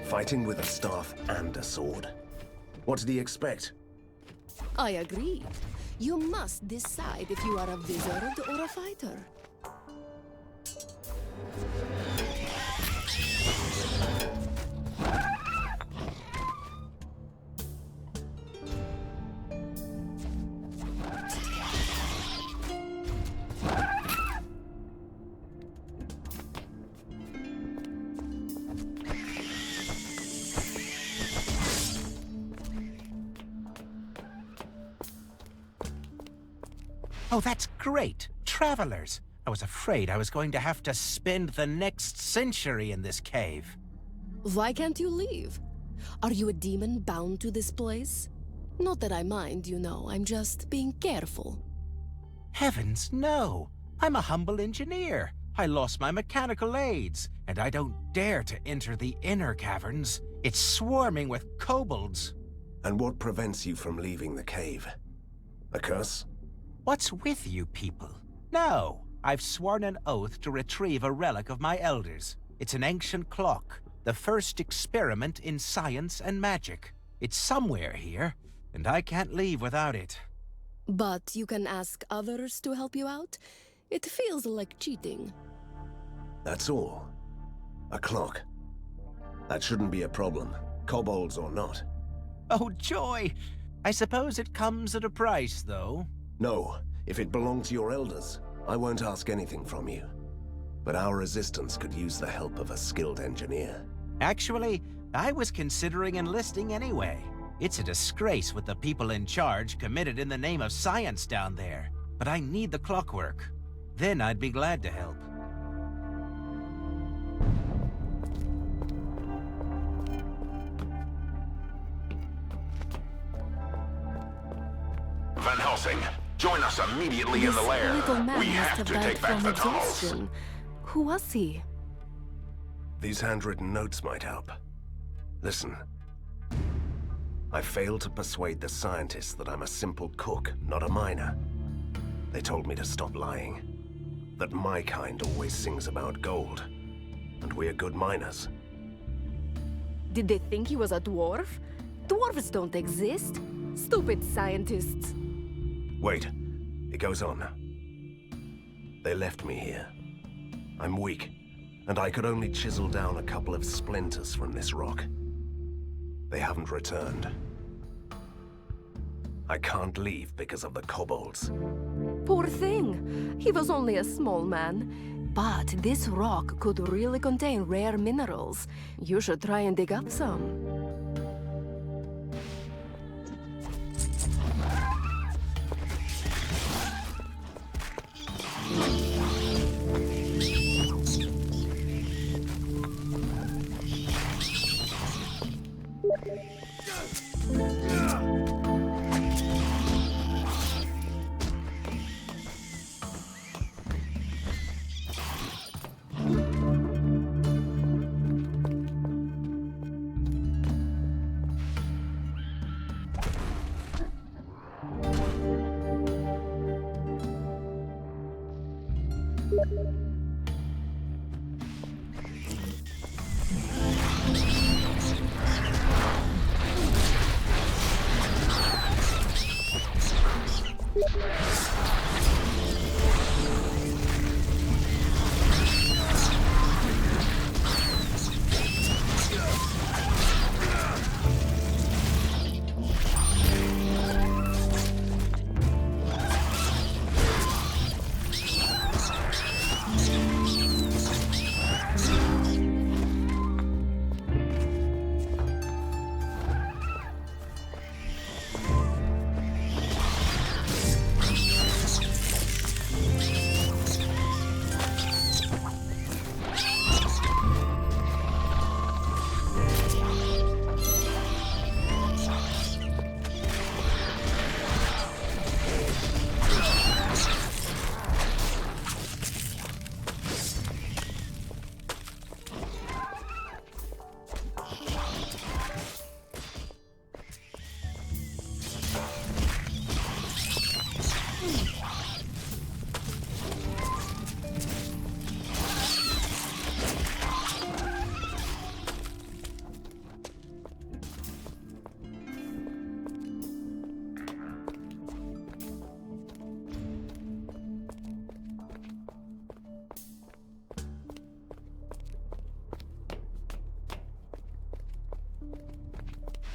Fighting with a staff and a sword. What did he expect? I agree. You must decide if you are a wizard or a fighter. Oh, that's great! Travelers! I was afraid I was going to have to spend the next century in this cave. Why can't you leave? Are you a demon bound to this place? Not that I mind, you know. I'm just being careful. Heavens, no! I'm a humble engineer. I lost my mechanical aids, and I don't dare to enter the inner caverns. It's swarming with kobolds. And what prevents you from leaving the cave? A curse? What's with you people? No, I've sworn an oath to retrieve a relic of my elders. It's an ancient clock, the first experiment in science and magic. It's somewhere here, and I can't leave without it. But you can ask others to help you out? It feels like cheating. That's all. A clock. That shouldn't be a problem, kobolds or not. Oh, joy! I suppose it comes at a price, though. No, if it belonged to your elders, I won't ask anything from you. But our resistance could use the help of a skilled engineer. Actually, I was considering enlisting anyway. It's a disgrace what the people in charge committed in the name of science down there. But I need the clockwork. Then I'd be glad to help. Van Helsing, join us immediately in the lair. We have to take back the tunnels. Who was he? These handwritten notes might help. Listen, I failed to persuade the scientists that I'm a simple cook, not a miner. They told me to stop lying. That my kind always sings about gold. And we're good miners. Did they think he was a dwarf? Dwarves don't exist. Stupid scientists. Wait, it goes on. They left me here. I'm weak, and I could only chisel down a couple of splinters from this rock. They haven't returned. I can't leave because of the kobolds. Poor thing. He was only a small man. But this rock could really contain rare minerals. You should try and dig up some.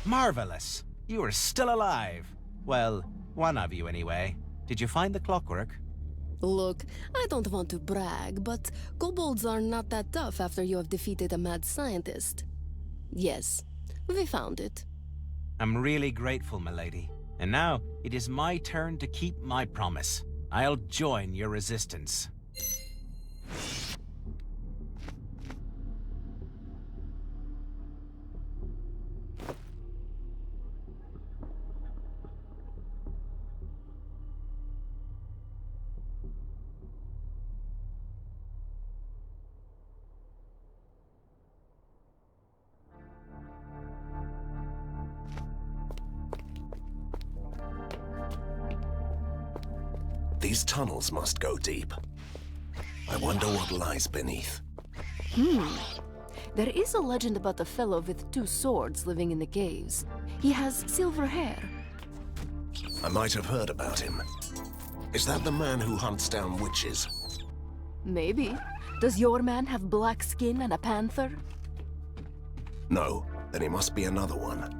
Marvelous! You are still alive. Well, one of you anyway. Did you find the clockwork? Look, I don't want to brag, but kobolds are not that tough after you have defeated a mad scientist. Yes, we found it. I'm really grateful, milady. And now, it is my turn to keep my promise. I'll join your resistance. These tunnels must go deep. I wonder what lies beneath. There is a legend about a fellow with 2 swords living in the caves. He has silver hair. I might have heard about him. Is that the man who hunts down witches? Maybe. Does your man have black skin and a panther? No, then he must be another one.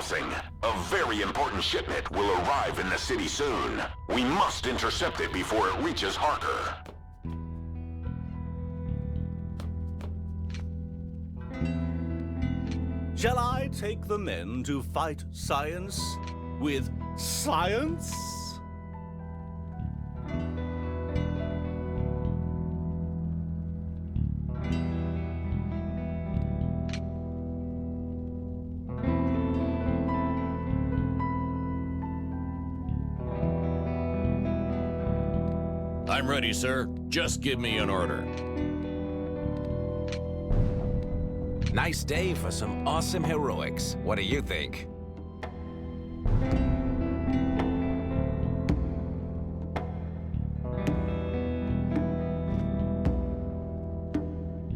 crossing. A very important shipment will arrive in the city soon. We must intercept it before it reaches Harker. Shall I take the men to fight science with science? I'm ready, sir. Just give me an order. Nice day for some awesome heroics. What do you think?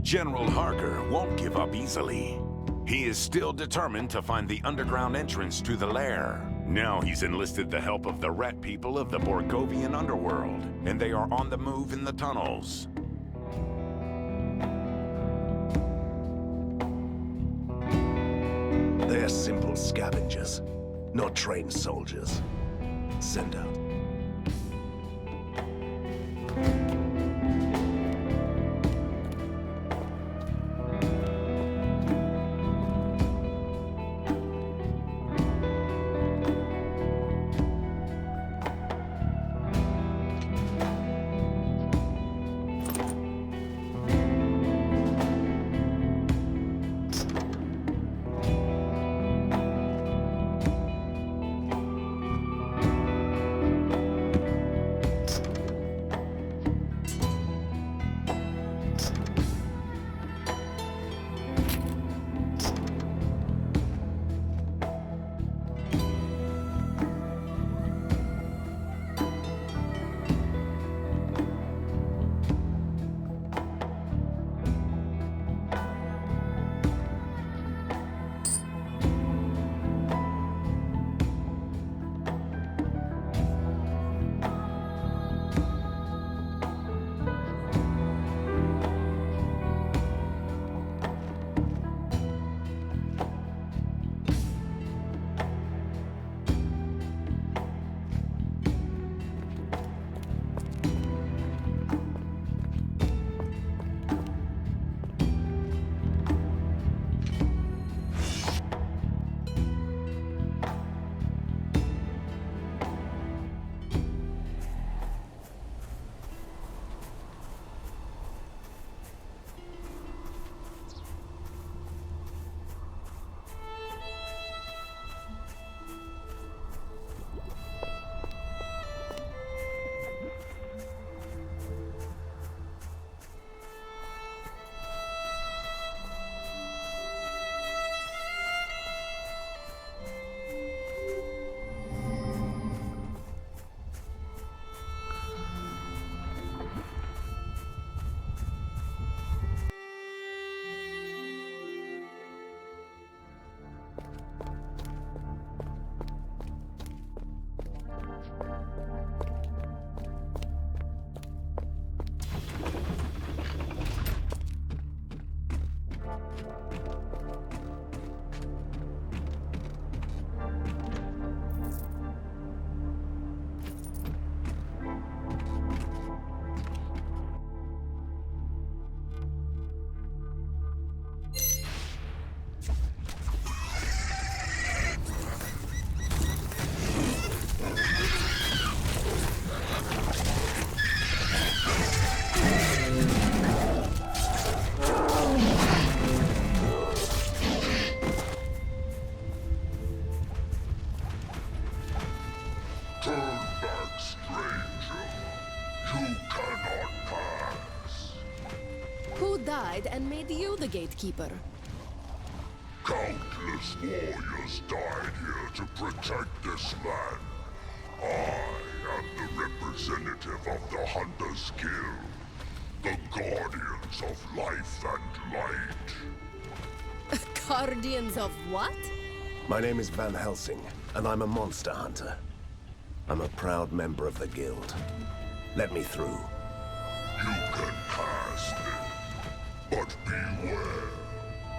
General Harker won't give up easily. He is still determined to find the underground entrance to the lair. Now he's enlisted the help of the rat people of the Borgovian underworld, and they are on the move in the tunnels. They're simple scavengers, not trained soldiers. Send out. Died and made you the gatekeeper. Countless warriors died here to protect this land. I am the representative of the Hunters Guild, the guardians of life and light. Guardians of what? My name is Van Helsing, and I'm a monster hunter. I'm a proud member of the guild. Let me through. You can pass this, but beware.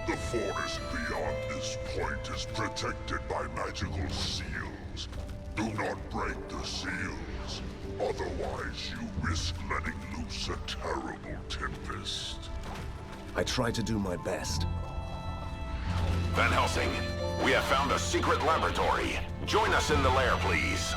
The forest beyond this point is protected by magical seals. Do not break the seals, otherwise you risk letting loose a terrible tempest. I try to do my best. Van Helsing, we have found a secret laboratory. Join us in the lair, please.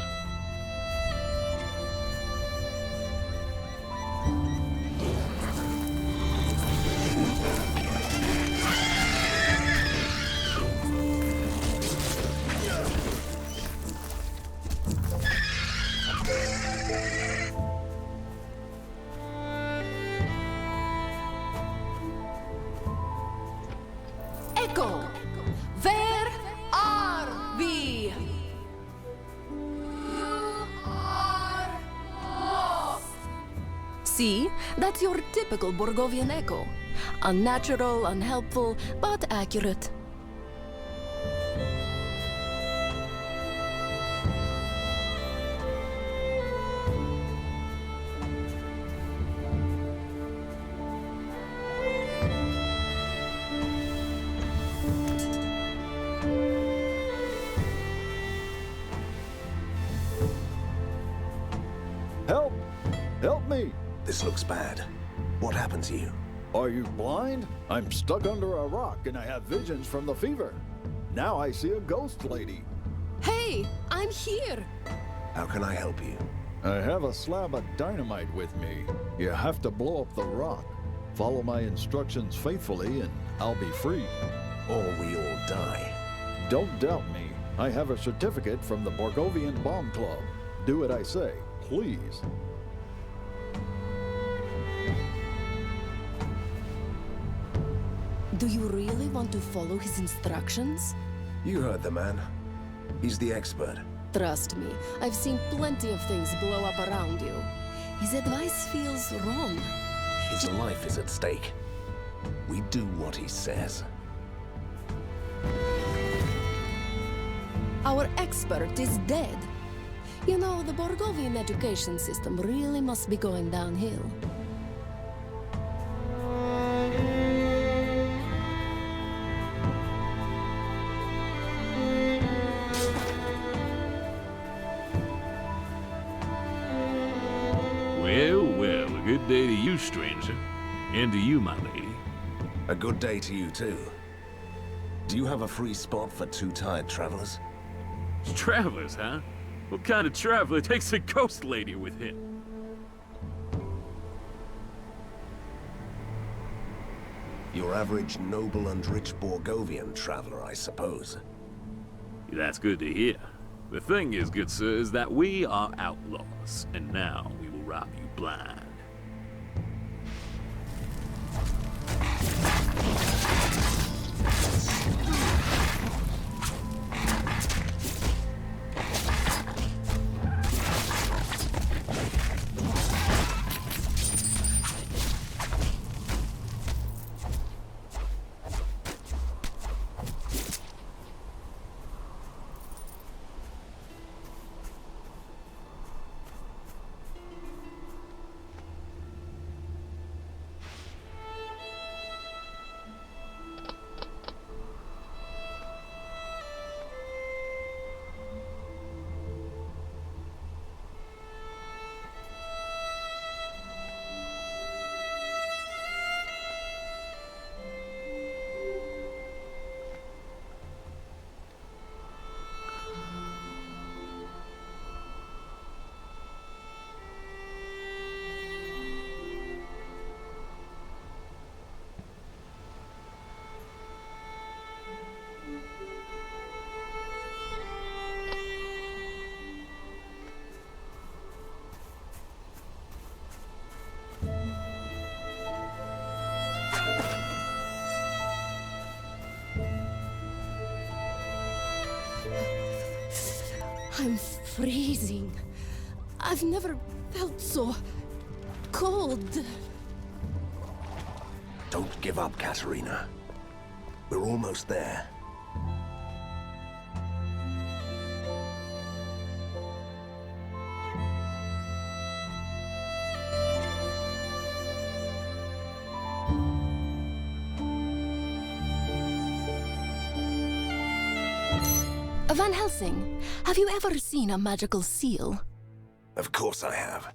Echo! Where are we? You are lost. See? That's your typical Borgovian echo. Unnatural, unhelpful, but accurate. Help! Help me! This looks bad. What happened to you? Are you blind? I'm stuck under a rock and I have visions from the fever. Now I see a ghost lady. Hey, I'm here. How can I help you? I have a slab of dynamite with me. You have to blow up the rock. Follow my instructions faithfully and I'll be free. Or we all die. Don't doubt me. I have a certificate from the Borgovian Bomb Club. Do what I say, please. Do you really want to follow his instructions? You heard the man. He's the expert. Trust me, I've seen plenty of things blow up around you. His advice feels wrong. His life is at stake. We do what he says. Our expert is dead. You know, the Borgovian education system really must be going downhill. Well, well, a good day to you, stranger. And to you, my lady. A good day to you, too. Do you have a free spot for two tired travelers? Travelers, huh? What kind of traveler takes a ghost lady with him? Your average noble and rich Borgovian traveler, I suppose. That's good to hear. The thing is, good sir, is that we are outlaws, and now we will rob you blind. I'm freezing. I've never felt so cold. Don't give up, Katerina. We're almost there. Van Helsing, have you ever seen a magical seal? Of course I have.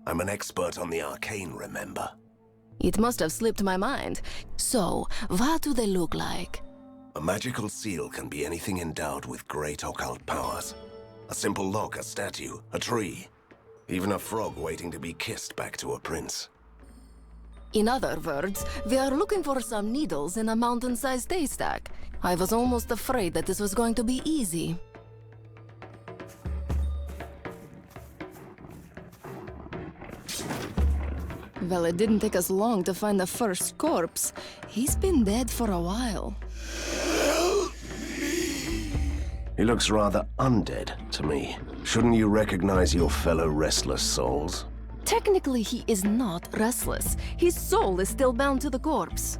I'm an expert on the arcane, remember? It must have slipped my mind. So, what do they look like? A magical seal can be anything endowed with great occult powers. A simple log, a statue, a tree. Even a frog waiting to be kissed back to a prince. In other words, we are looking for some needles in a mountain-sized haystack. I was almost afraid that this was going to be easy. Well, it didn't take us long to find the first corpse. He's been dead for a while. He looks rather undead to me. Shouldn't you recognize your fellow restless souls? Technically, he is not restless. His soul is still bound to the corpse.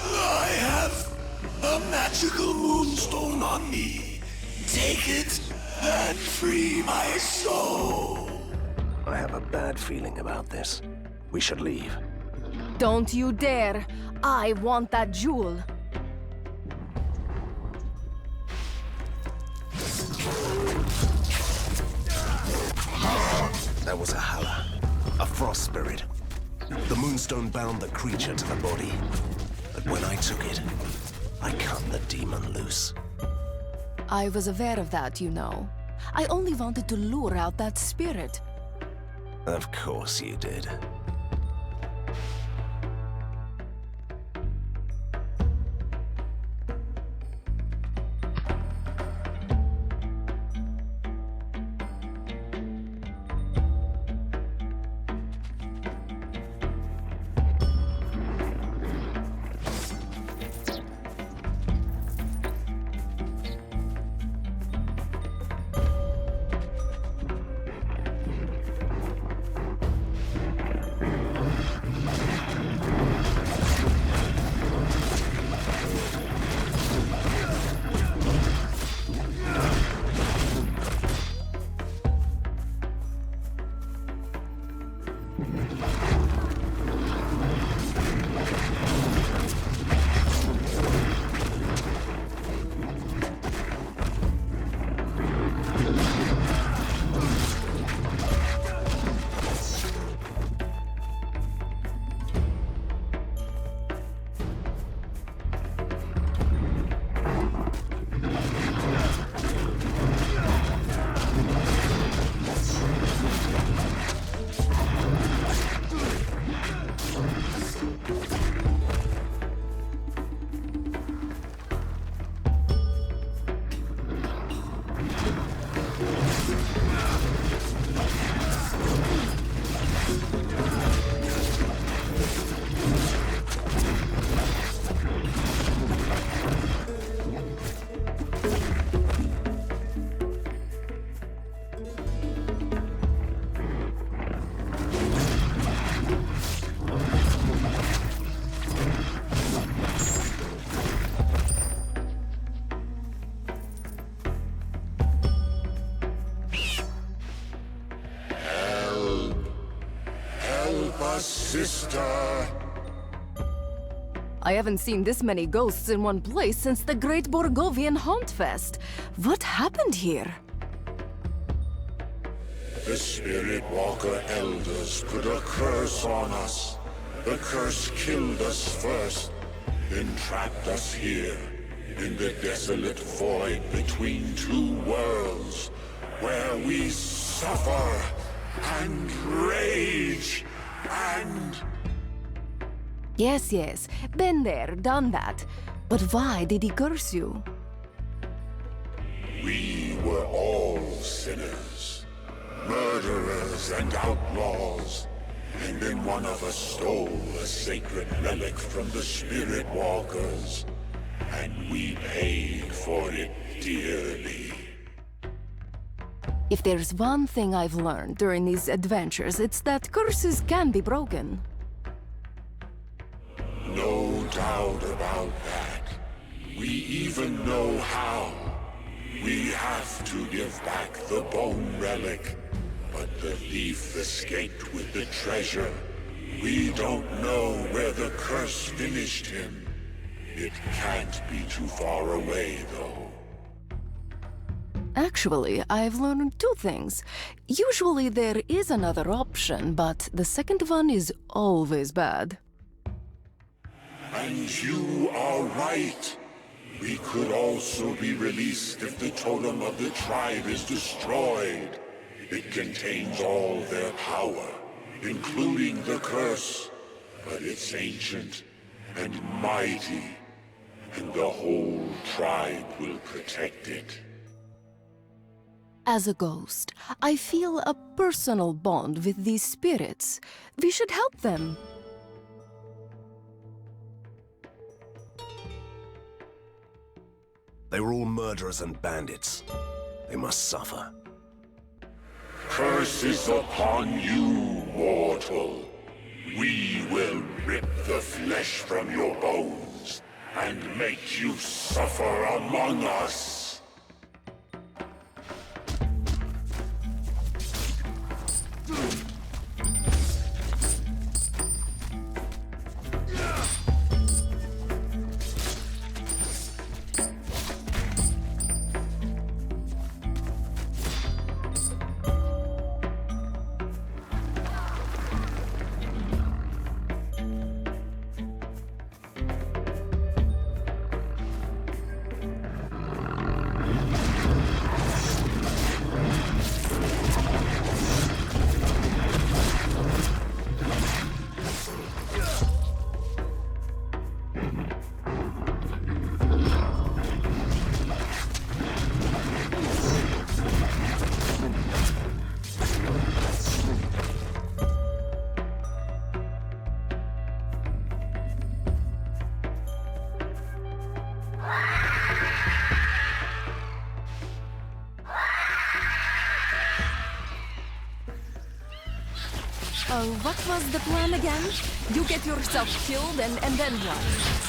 I have a magical moonstone on me. Take it and free my soul. I have a bad feeling about this. We should leave. Don't you dare! I want that jewel! That was a Hala, a frost spirit. The moonstone bound the creature to the body. But when I took it, I cut the demon loose. I was aware of that, you know. I only wanted to lure out that spirit. Of course you did. Sister! I haven't seen this many ghosts in one place since the Great Borgovian Haunt Fest. What happened here? The Spirit Walker Elders put a curse on us. The curse killed us first, then trapped us here, in the desolate void between two worlds, where we suffer and rage and... Yes, yes. Been there, done that. But why did he curse you? We were all sinners, murderers and outlaws. And then one of us stole a sacred relic from the Spirit Walkers. And we paid for it dearly. If there's one thing I've learned during these adventures, it's that curses can be broken. No doubt about that. We even know how. We have to give back the bone relic. But the thief escaped with the treasure. We don't know where the curse finished him. It can't be too far away, though. Actually, I've learned two things. Usually there is another option, but the second one is always bad. And you are right. We could also be released if the totem of the tribe is destroyed. It contains all their power, including the curse. But it's ancient and mighty, and the whole tribe will protect it. As a ghost, I feel a personal bond with these spirits. We should help them. They were all murderers and bandits. They must suffer. Curse is upon you, mortal. We will rip the flesh from your bones and make you suffer among us. What was the plan again? You get yourself killed and then what?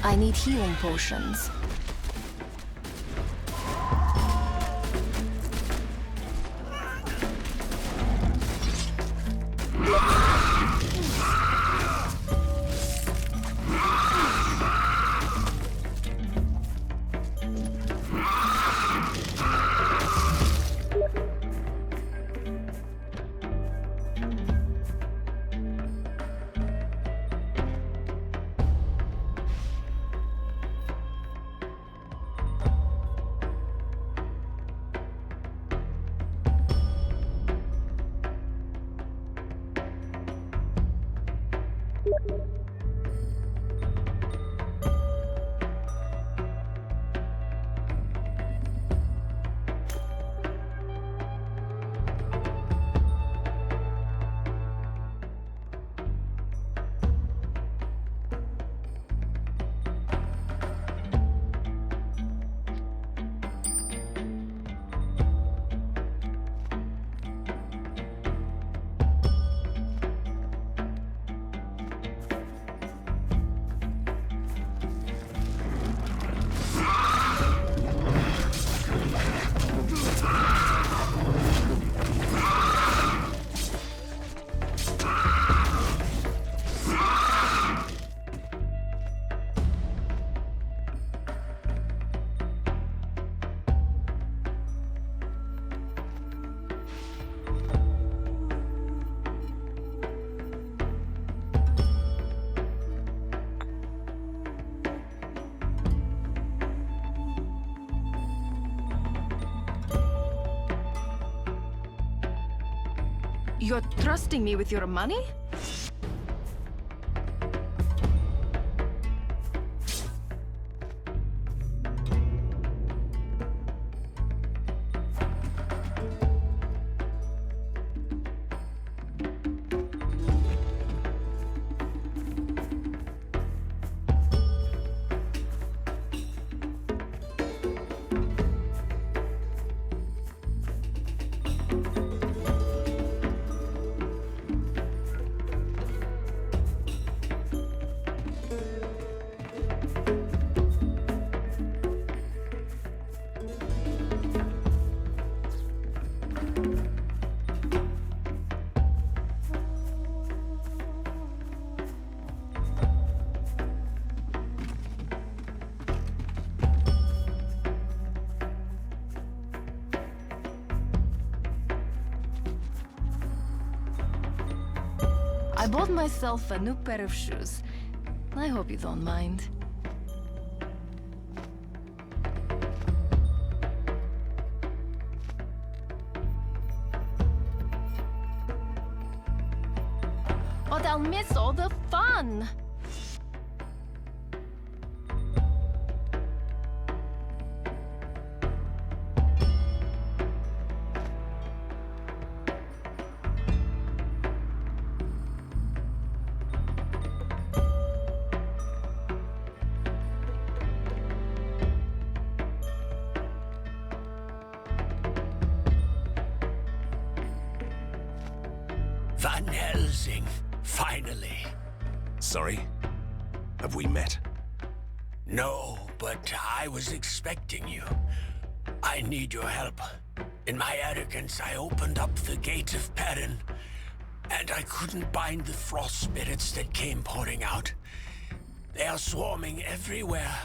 I need healing potions. You're trusting me with your money? I bought myself a new pair of shoes. I hope you don't mind. But I'll miss all the fun! Van Helsing, finally. Sorry? Have we met? No, but I was expecting you. I need your help. In my arrogance, I opened up the gate of Perrin, and I couldn't bind the frost spirits that came pouring out. They are swarming everywhere.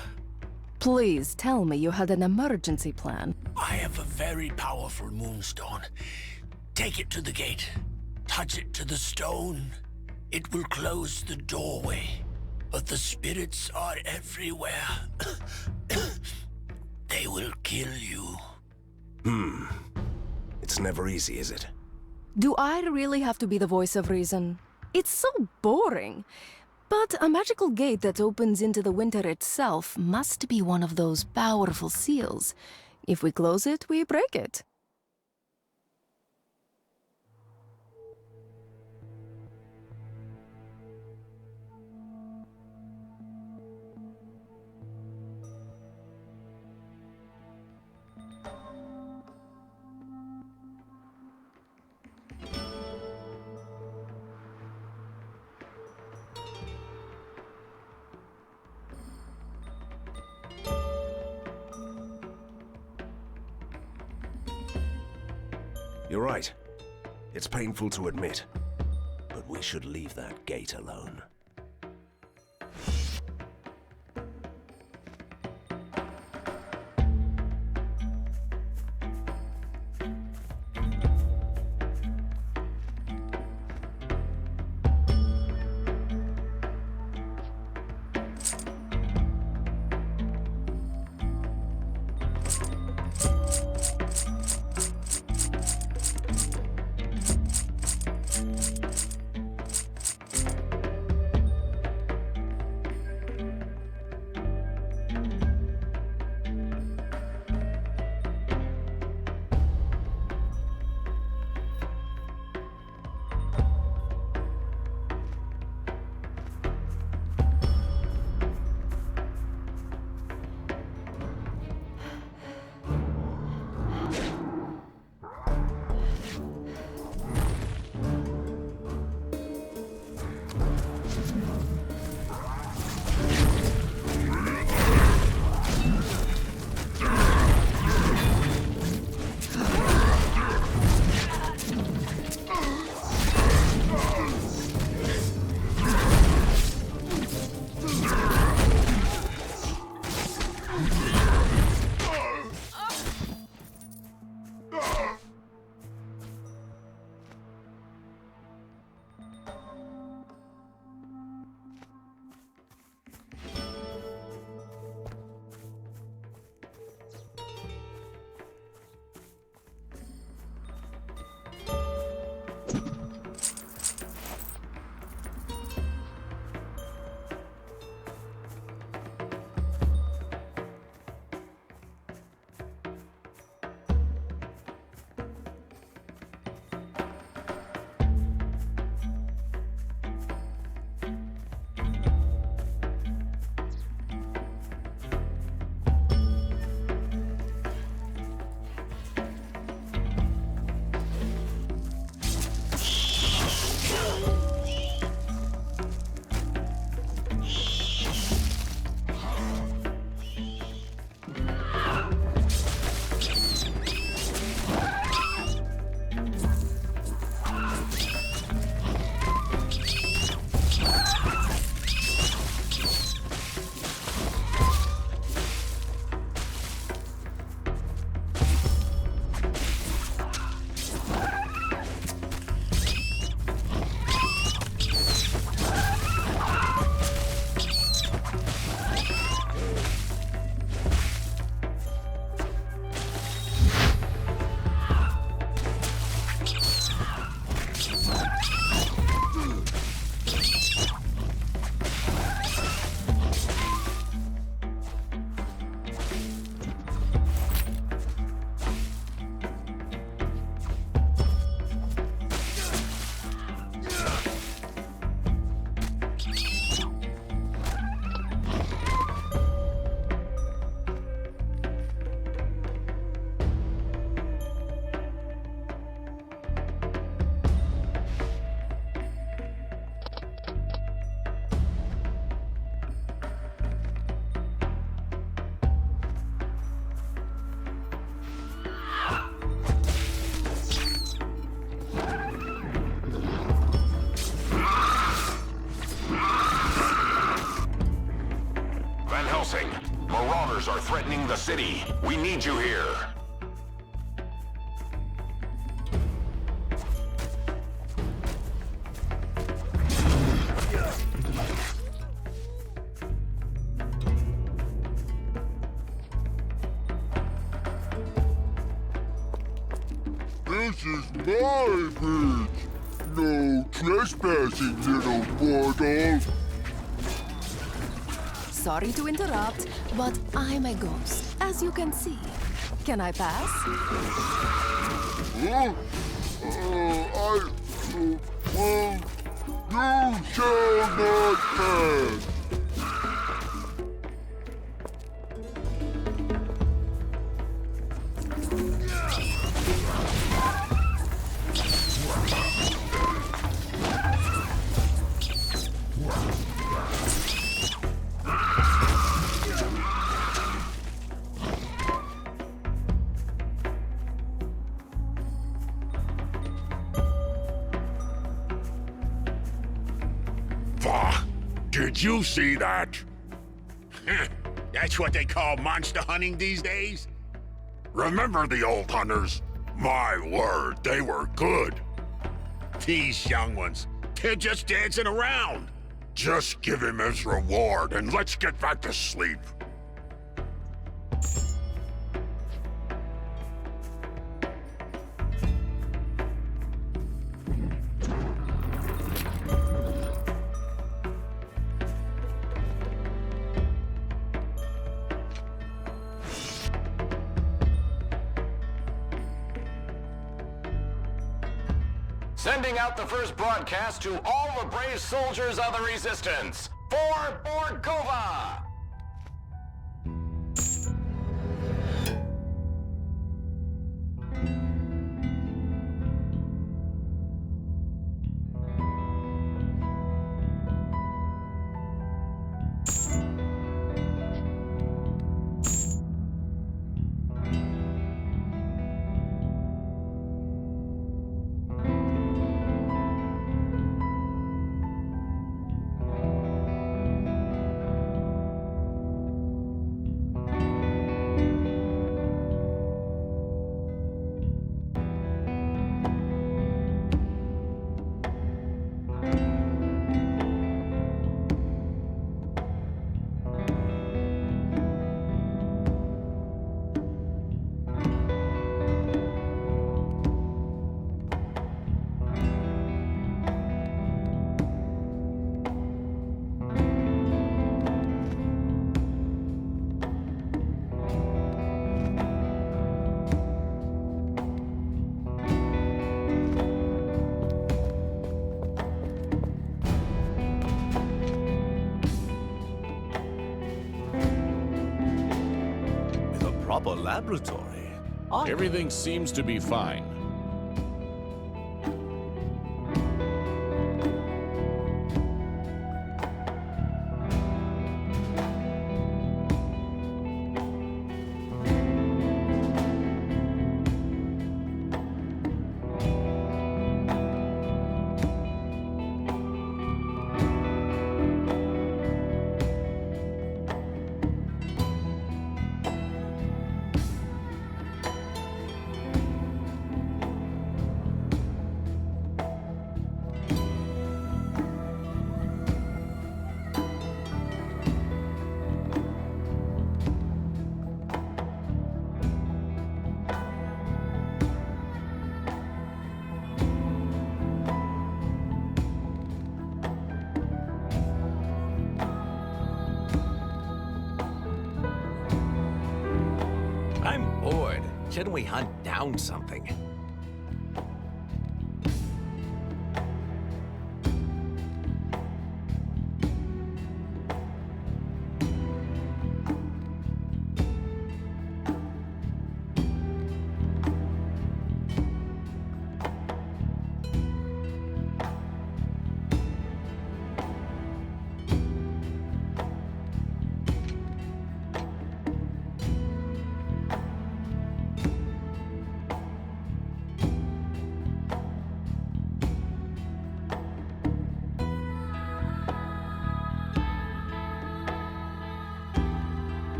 Please tell me you had an emergency plan. I have a very powerful moonstone. Take it to the gate. Touch it to the stone. It will close the doorway. But the spirits are everywhere. They will kill you. It's never easy, is it? Do I really have to be the voice of reason? It's so boring. But a magical gate that opens into the winter itself must be one of those powerful seals. If we close it, we break it. You're right. It's painful to admit, but we should leave that gate alone. Helsing, marauders are threatening the city. We need you here. This is my bridge. No trespassing, little mortal. Sorry to interrupt, but I'm a ghost, as you can see. Can I pass? Well, you shall not pass. Fuck! Did you see that? That's what they call monster hunting these days? Remember the old hunters? My word, they were good. These young ones, they're just dancing around. Just give him his reward and let's get back to sleep. Sending out the first broadcast to all the brave soldiers of the Resistance. For Borgova! Proper laboratory. Everything seems to be fine. I'm bored. Shouldn't we hunt down something?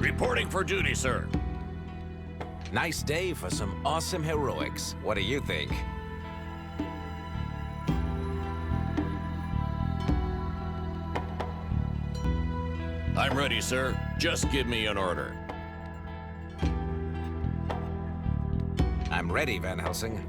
Reporting for duty, sir. Nice day for some awesome heroics. What do you think? I'm ready, sir. Just give me an order. I'm ready, Van Helsing.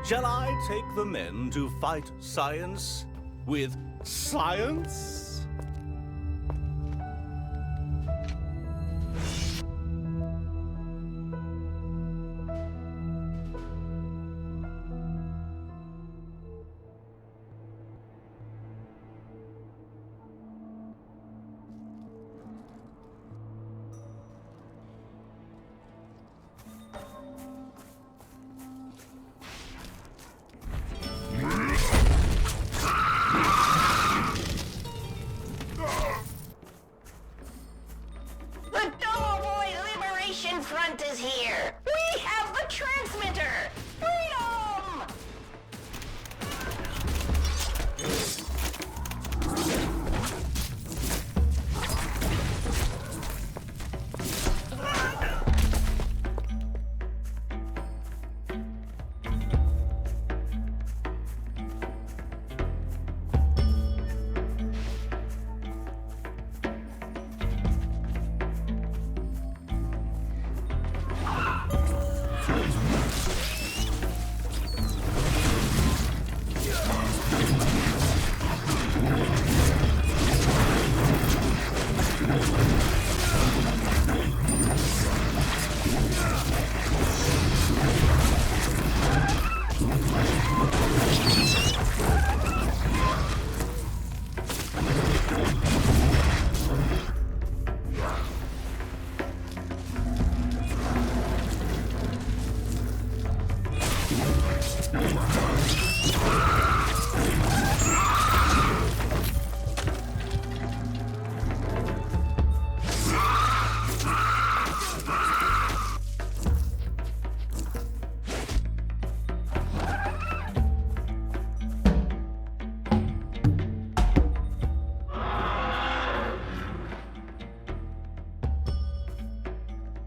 Shall I take the men to fight science with science?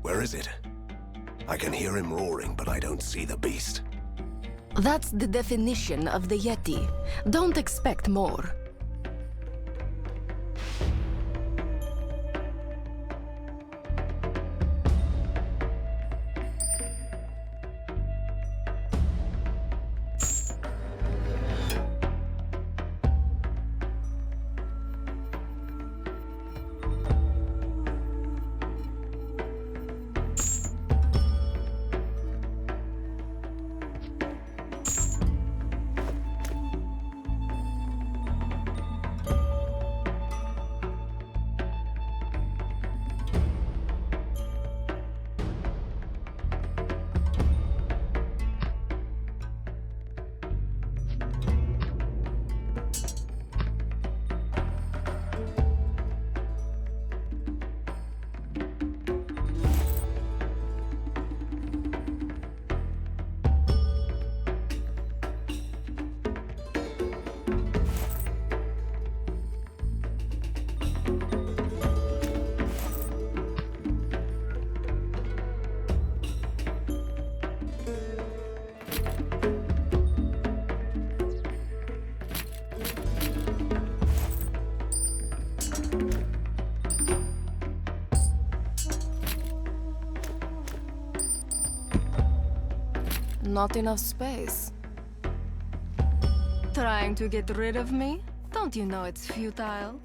Where is it? I can hear him roaring, but I don't see the beast. That's the definition of the Yeti. Don't expect more. Not enough space. Trying to get rid of me? Don't you know it's futile?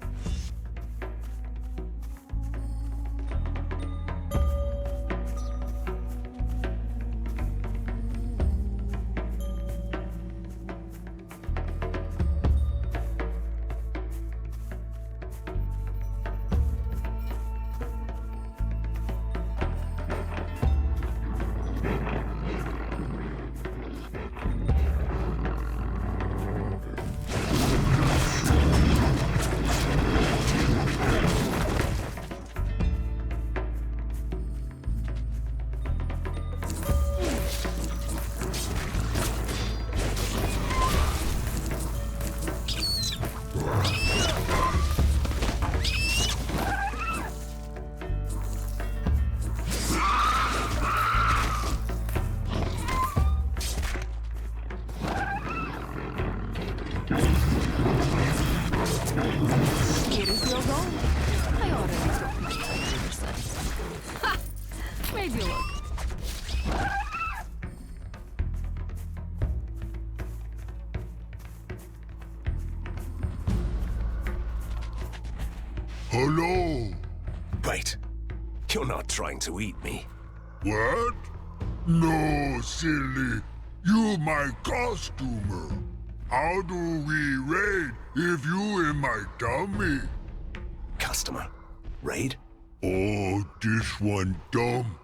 Here is your goal. I already took my 50%. Ha! Made you look. Hello? Wait. You're not trying to eat me. What? No, silly. You my costumer. How do we raid if you in my tummy? Customer. Raid? Oh, this one dumb.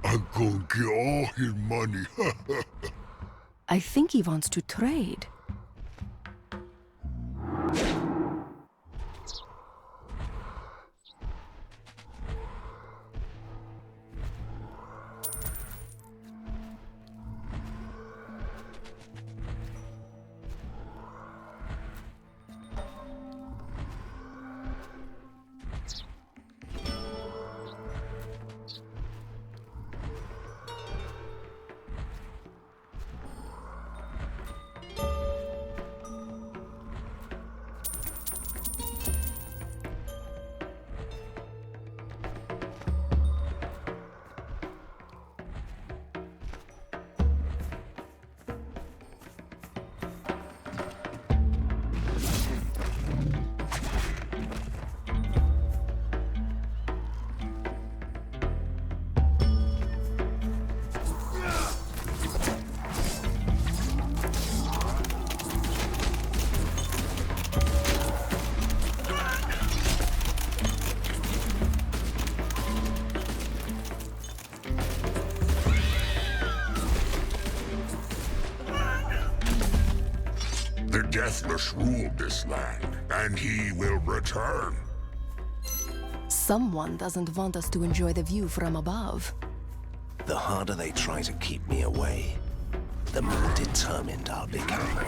I'm gonna get all his money. I think he wants to trade. The Deathless ruled this land, and he will return. Someone doesn't want us to enjoy the view from above. The harder they try to keep me away, the more determined I'll become.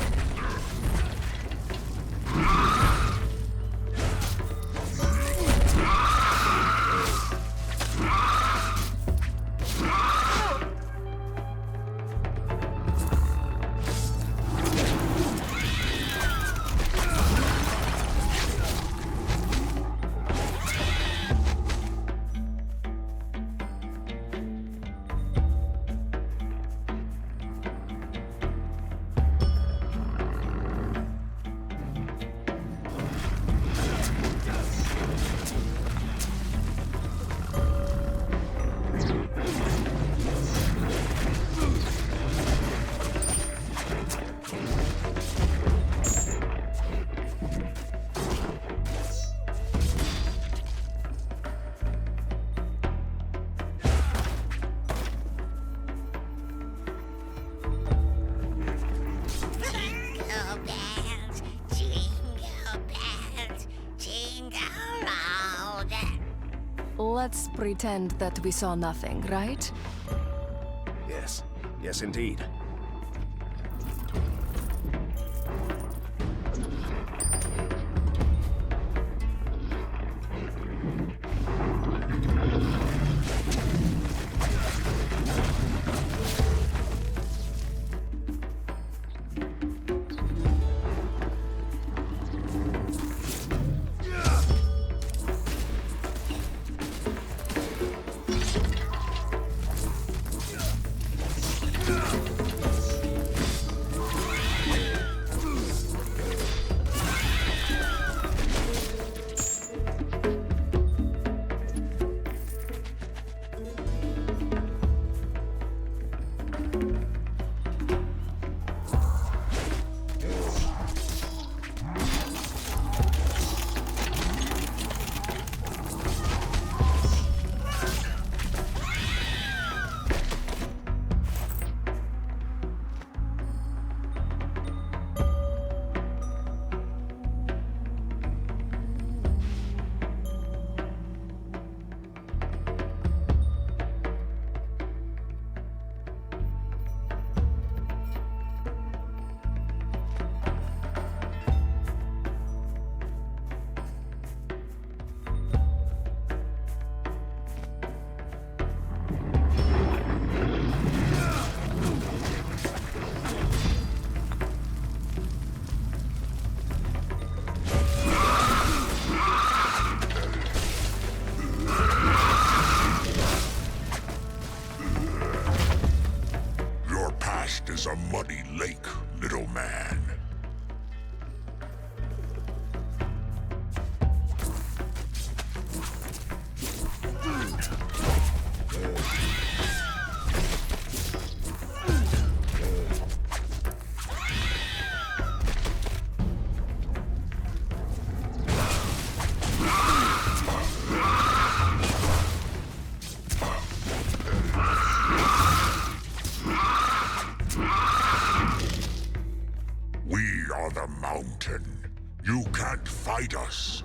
Let's pretend that we saw nothing, right? Yes. Yes, indeed. Is a muddy lake, little man. You can't fight us.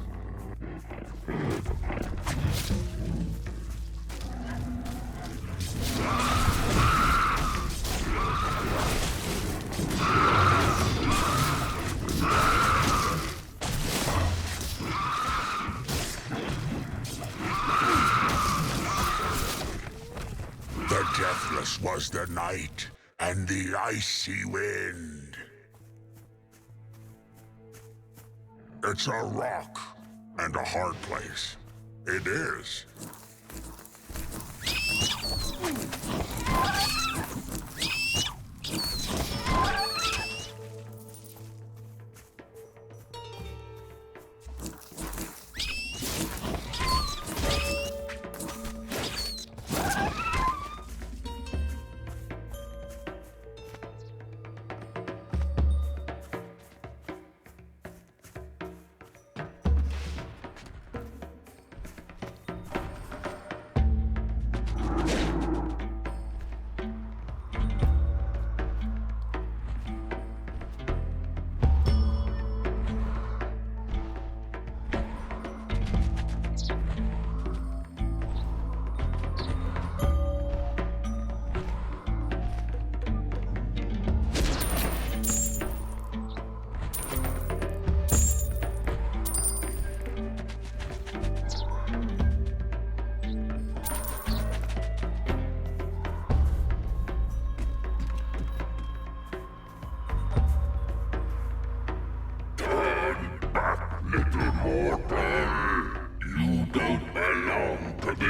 The Deathless was the night, and the icy wind. It's a rock, and a hard place. It is.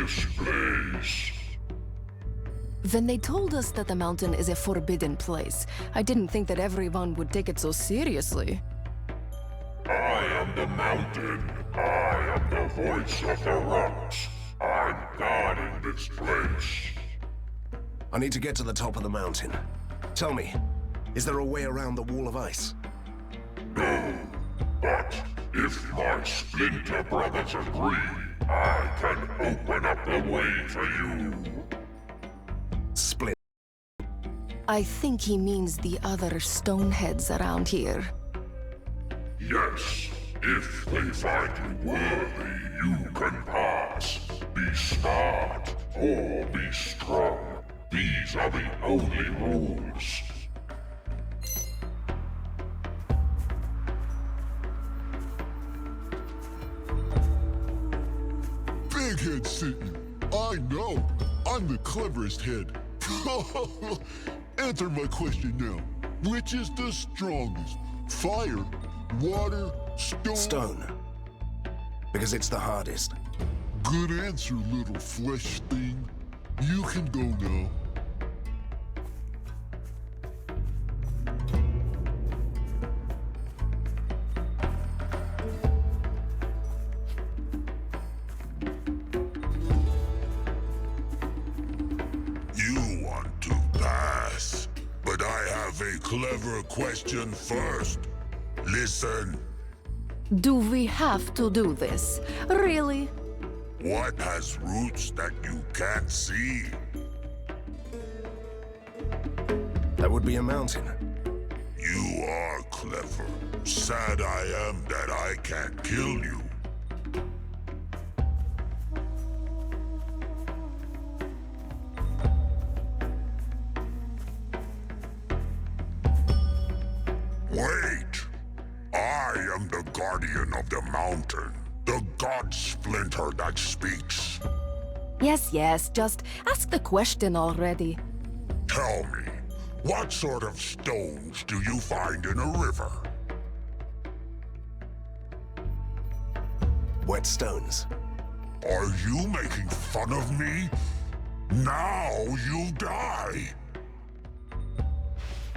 this place. When they told us that the mountain is a forbidden place, I didn't think that everyone would take it so seriously. I am the mountain. I am the voice of the rocks. I'm guarding this place. I need to get to the top of the mountain. Tell me, is there a way around the wall of ice? No, but if my splinter brothers agree, I can open up the way for you. Split. I think he means the other stoneheads around here. Yes, if they find you worthy, you can pass. Be smart or be strong. These are the only rules. Big head sent you. I know. I'm the cleverest head. Answer my question now. Which is the strongest? Fire, water, stone? Stone. Because it's the hardest. Good answer, little flesh thing. You can go now. You want to pass, but I have a clever question first. Listen. Do we have to do this? Really? What has roots that you can't see? That would be a mountain. You are clever. Sad I am that I can't kill you. Wait! I am the guardian of the mountain. The god splinter that speaks. Yes, just ask the question already. Tell me, what sort of stones do you find in a river? Wet stones. Are you making fun of me? Now you die!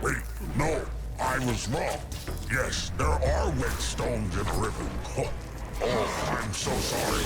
Wait, no, I was wrong. Yes, there are wet stones in a river. Oh, I'm so sorry.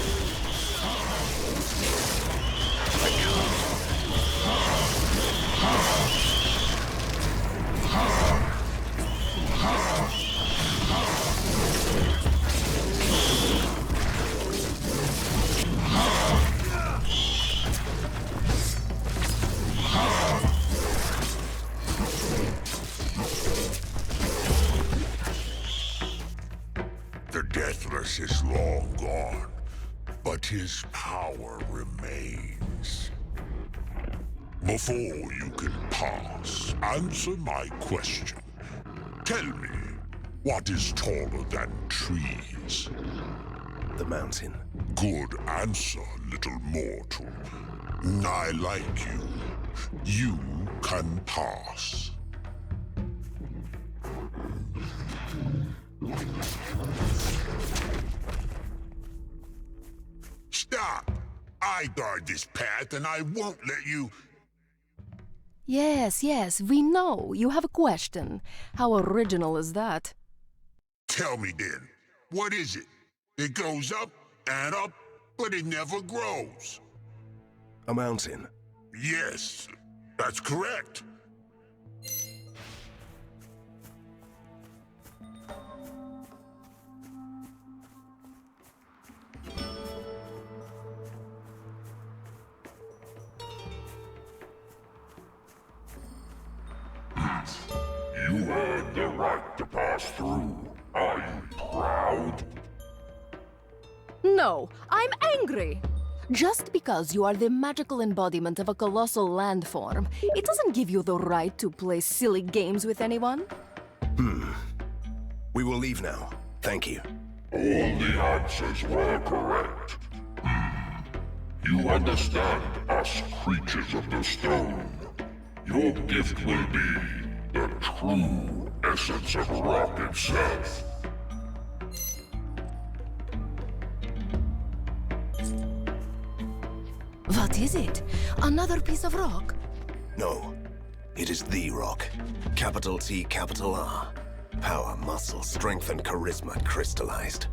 The Deathless is long gone, but his power remains. Before you can pass, answer my question. Tell me, what is taller than trees? The mountain. Good answer, little mortal. I like you. You can pass. Stop! I guard this path and I won't let you... Yes, we know. You have a question. How original is that? Tell me then, what is it? It goes up and up, but it never grows. A mountain. Yes, that's correct. You earned the right to pass through. Are you proud? No, I'm angry! Just because you are the magical embodiment of a colossal landform, it doesn't give you the right to play silly games with anyone. We will leave now. Thank you. All the answers were correct. You understand us creatures of the stone. Your gift will be the true essence of rock itself. What is it? Another piece of rock? No. It is the rock. Capital T, capital R. Power, muscle, strength, and charisma crystallized.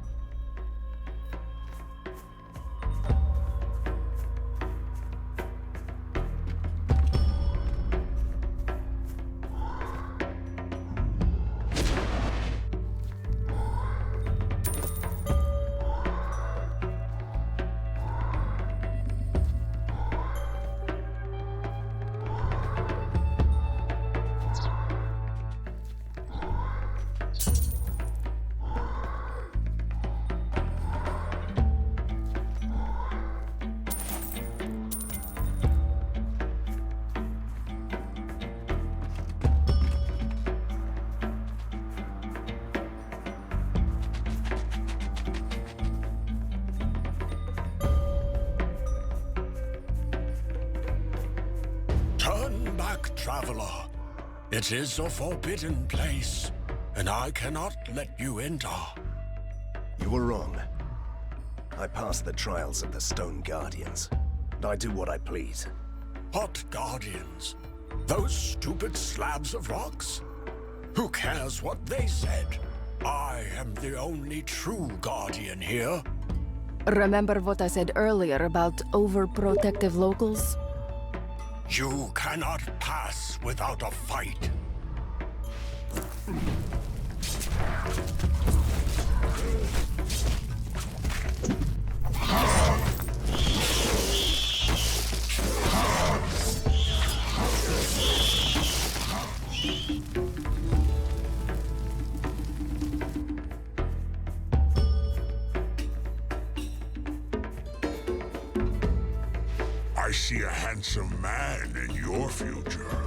Turn back, traveler. It is a forbidden place, and I cannot let you enter. You were wrong. I passed the trials of the Stone Guardians, and I do what I please. What Guardians? Those stupid slabs of rocks? Who cares what they said? I am the only true Guardian here. Remember what I said earlier about overprotective locals? You cannot pass without a fight. I see a handsome man in your future.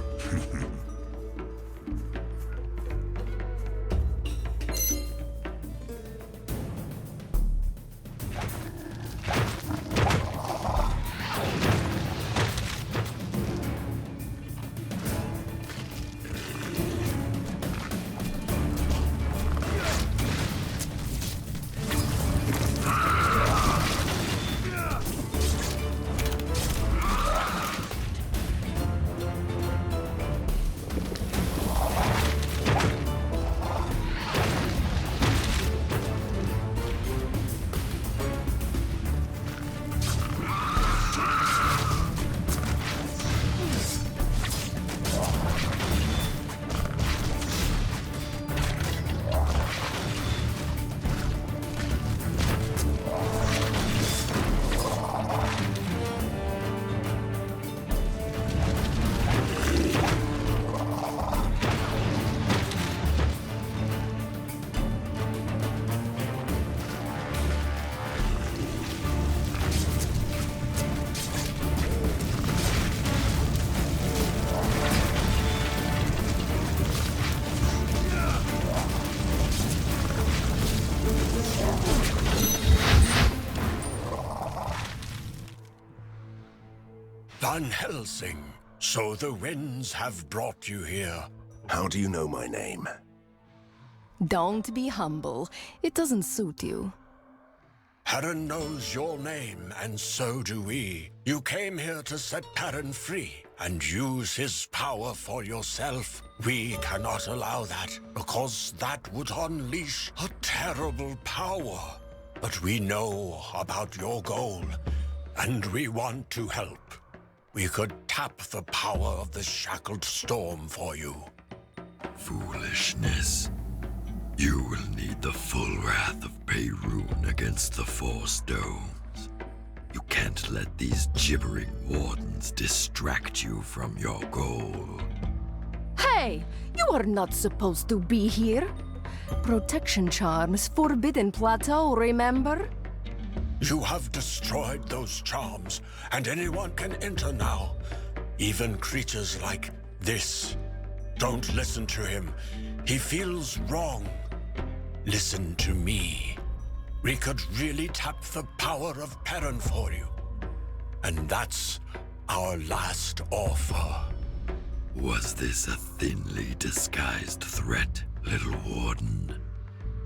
Van Helsing, so the winds have brought you here. How do you know my name? Don't be humble. It doesn't suit you. Perrin knows your name, and so do we. You came here to set Perrin free and use his power for yourself. We cannot allow that, because that would unleash a terrible power. But we know about your goal, and we want to help. We could tap the power of the shackled storm for you. Foolishness. You will need the full wrath of Peyrune against the Four Stones. You can't let these gibbering wardens distract you from your goal. Hey! You are not supposed to be here. Protection charms, Forbidden Plateau, remember? You have destroyed those charms, and anyone can enter now. Even creatures like this. Don't listen to him. He feels wrong. Listen to me. We could really tap the power of Perrin for you. And that's our last offer. Was this a thinly disguised threat, little warden?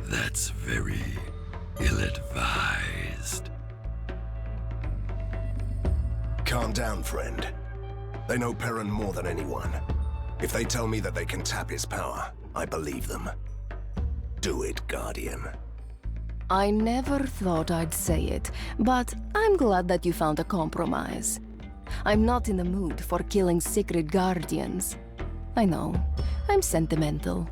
That's very ill-advised. Calm down, friend. They know Perrin more than anyone. If they tell me that they can tap his power, I believe them. Do it, Guardian. I never thought I'd say it, but I'm glad that you found a compromise. I'm not in the mood for killing secret guardians. I know, I'm sentimental.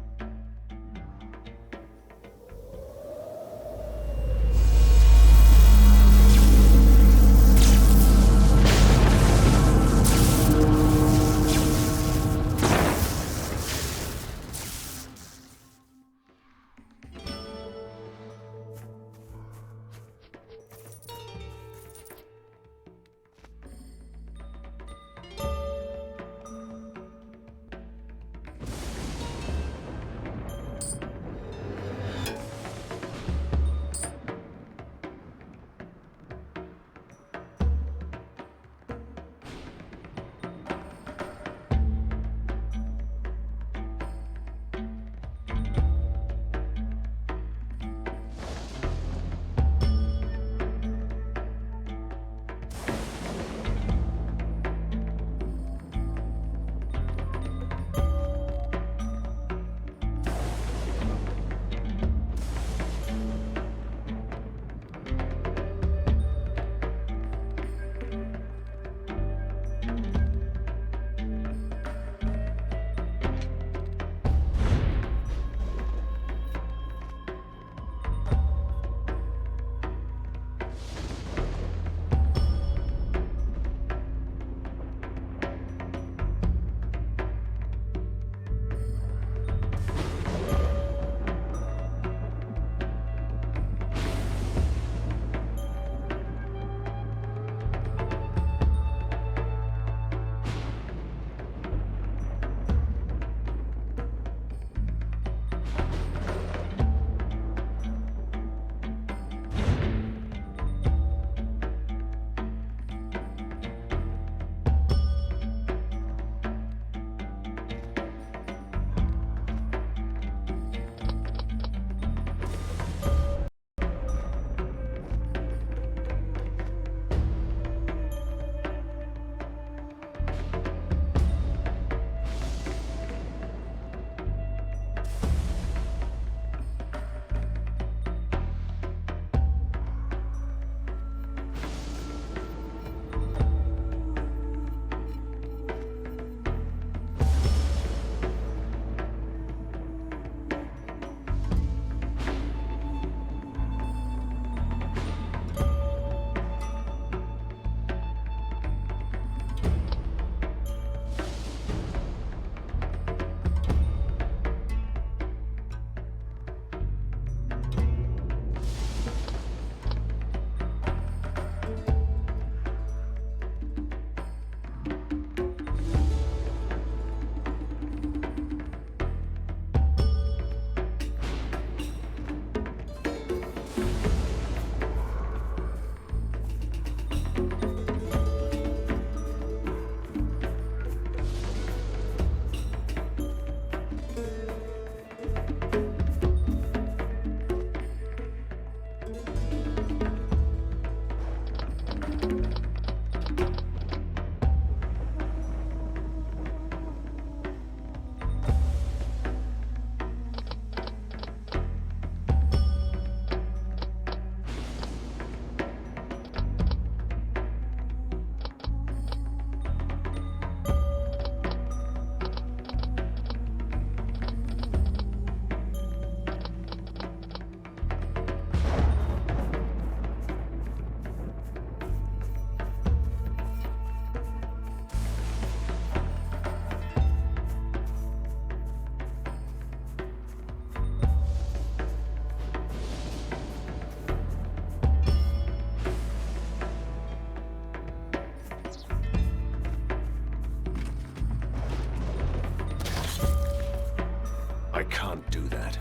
I can't do that.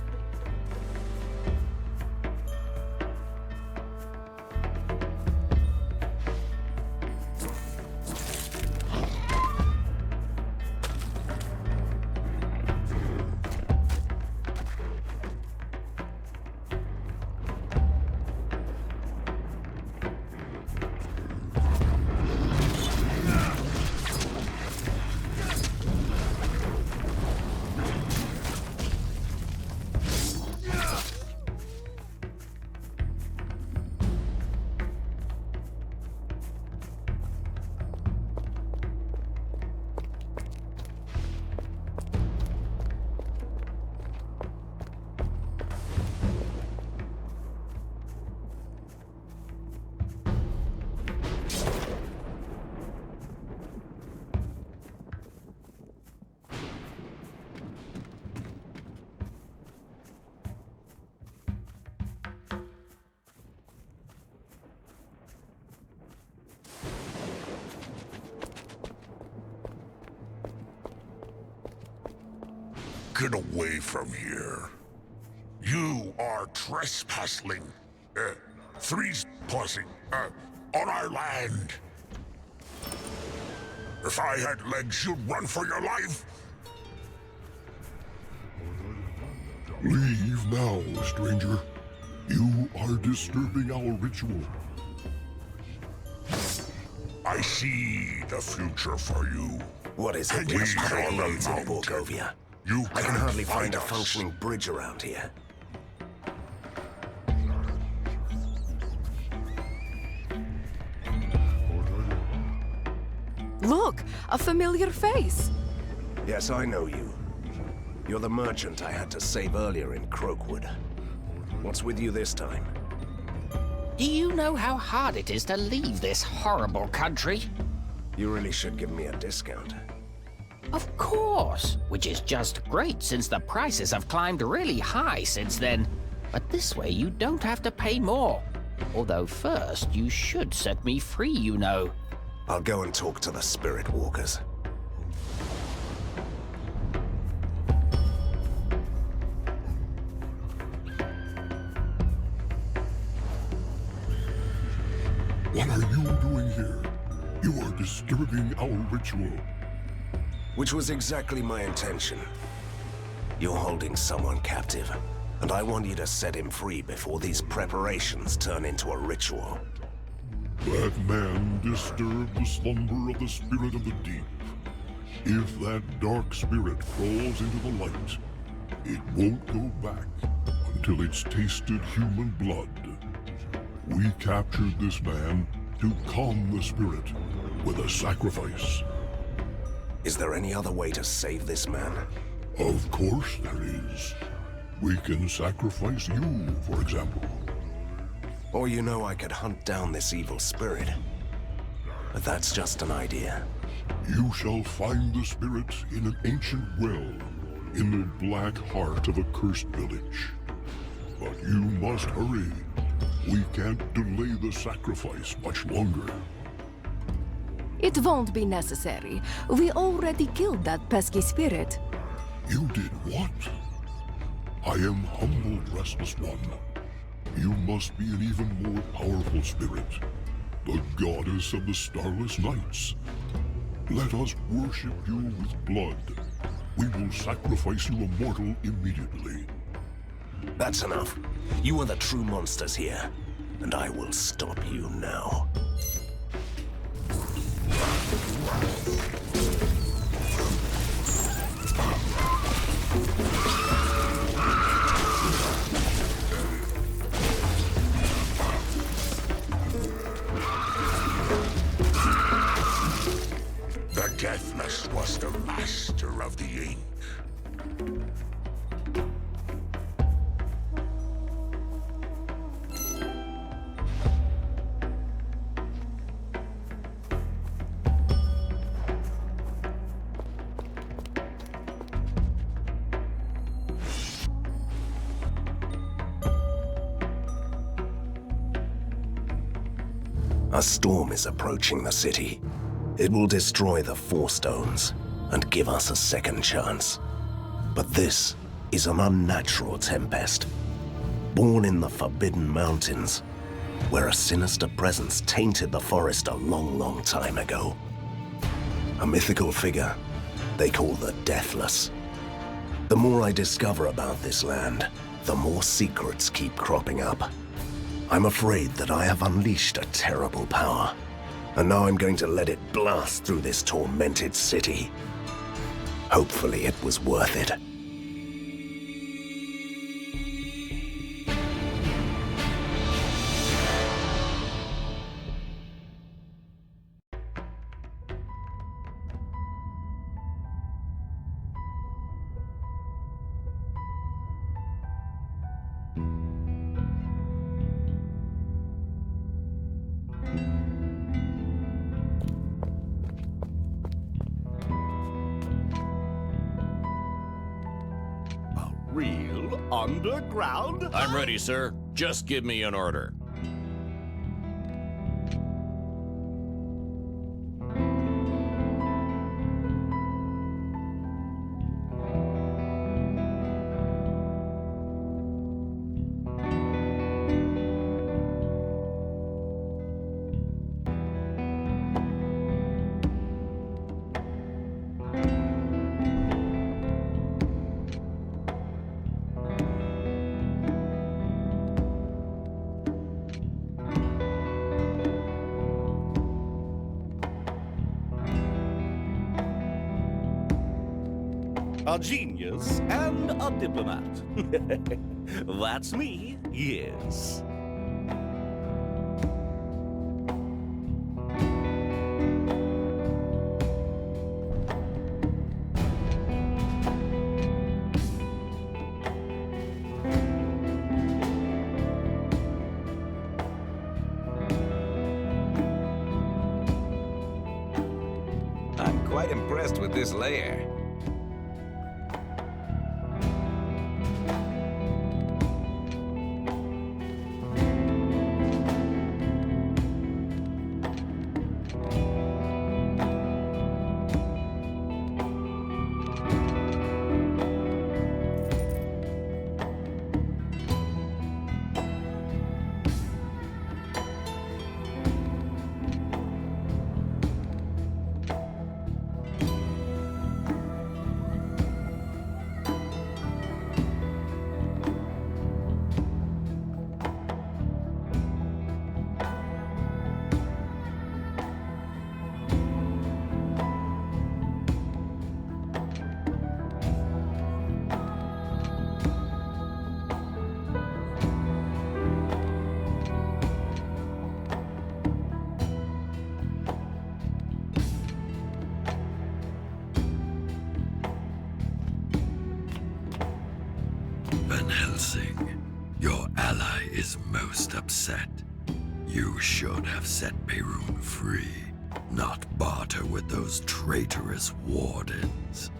Get away from here. You are trespassing. Trespassing on our land. If I had legs, you'd run for your life. Leave now, stranger. You are disturbing our ritual. I see the future for you. What is it with the power roads in Borgovia? I can hardly find a functioning bridge around here. Look, a familiar face. Yes, I know you. You're the merchant I had to save earlier in Croakwood. What's with you this time? Do you know how hard it is to leave this horrible country? You really should give me a discount. Of course, which is just great since the prices have climbed really high since then. But this way you don't have to pay more. Although first, you should set me free, you know. I'll go and talk to the Spirit Walkers. What are you doing here? You are disturbing our ritual. Which was exactly my intention. You're holding someone captive, and I want you to set him free before these preparations turn into a ritual. That man disturbed the slumber of the spirit of the deep. If that dark spirit crawls into the light, it won't go back until it's tasted human blood. We captured this man to calm the spirit with a sacrifice. Is there any other way to save this man? Of course there is. We can sacrifice you, for example. Or you know I could hunt down this evil spirit. But that's just an idea. You shall find the spirit in an ancient well in the black heart of a cursed village. But you must hurry. We can't delay the sacrifice much longer. It won't be necessary. We already killed that pesky spirit. You did what? I am humbled, Restless One. You must be an even more powerful spirit, the goddess of the starless nights. Let us worship you with blood. We will sacrifice you immortal immediately. That's enough. You are the true monsters here, and I will stop you now. The Deathless was the master of the ink. A storm is approaching the city. It will destroy the Four Stones and give us a second chance. But this is an unnatural tempest. Born in the Forbidden Mountains, where a sinister presence tainted the forest a long, long time ago. A mythical figure they call the Deathless. The more I discover about this land, the more secrets keep cropping up. I'm afraid that I have unleashed a terrible power, and now I'm going to let it blast through this tormented city. Hopefully it was worth it. Real underground? I'm ready, sir. Just give me an order. a genius, and a diplomat. That's me, yes. I'm quite impressed with this lair. Van Helsing, your ally is most upset. You should have set Perun free, not barter with those traitorous wardens.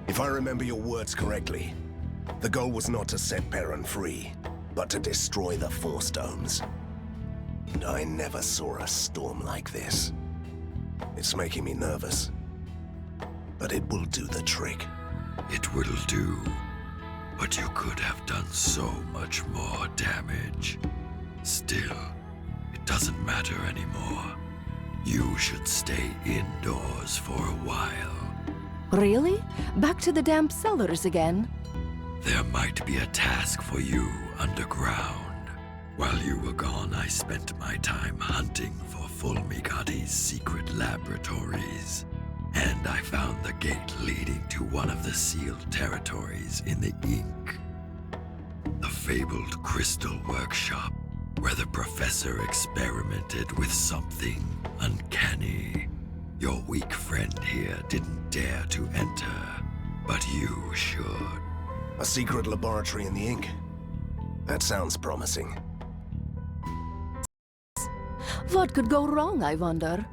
If I remember your words correctly, the goal was not to set Perun free, but to destroy the Force Domes. And I never saw a storm like this. It's making me nervous. But it will do the trick. It will do. But you could have done so much more damage. Still, it doesn't matter anymore. You should stay indoors for a while. Really? Back to the damp cellars again? There might be a task for you underground. While you were gone, I spent my time hunting for Fulmigati's secret laboratories. And I found the gate leading to one of the sealed territories in the ink. The fabled crystal workshop, where the professor experimented with something uncanny. Your weak friend here didn't dare to enter, but you should. A secret laboratory in the ink? That sounds promising. What could go wrong, I wonder?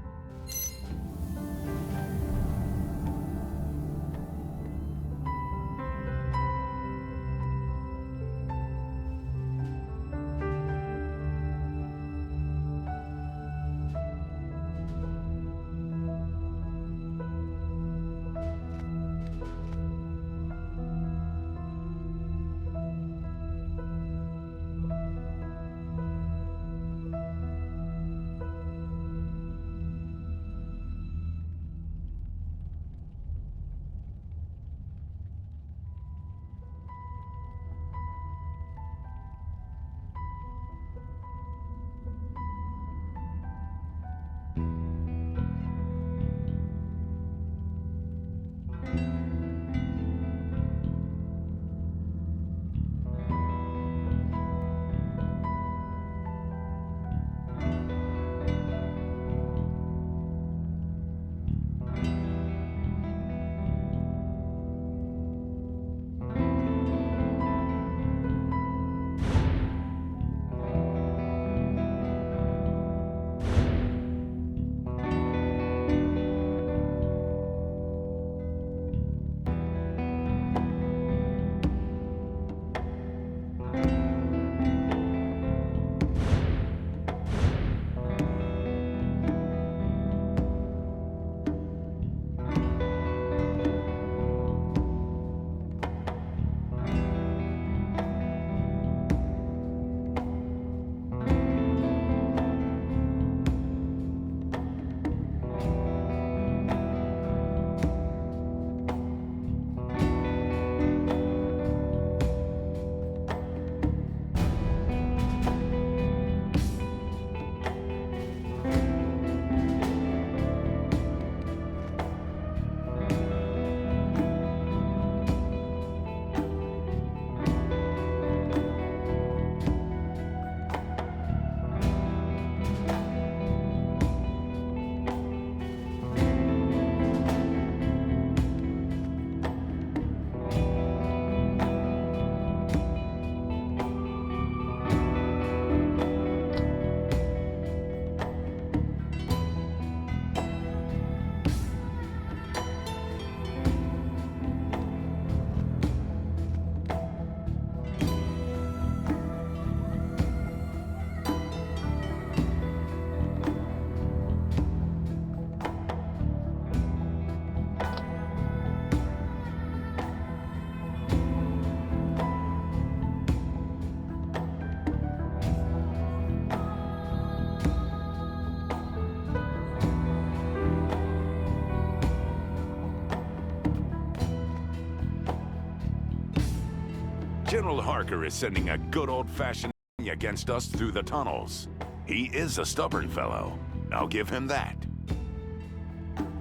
General Harker is sending a good old-fashioned against us through the tunnels. He is a stubborn fellow. I'll give him that.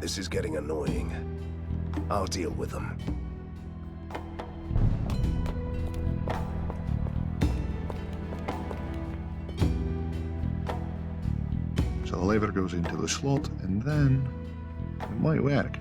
This is getting annoying. I'll deal with them. So the lever goes into the slot, and then it might work.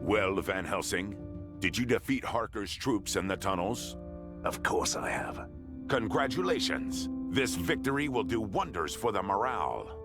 Well, Van Helsing, did you defeat Harker's troops in the tunnels? Of course I have. Congratulations. This victory will do wonders for the morale.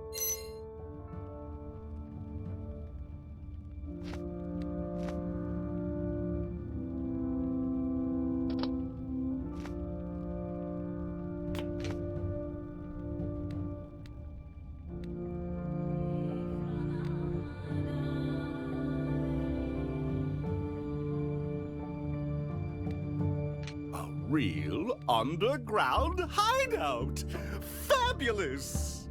Real underground hideout! Fabulous!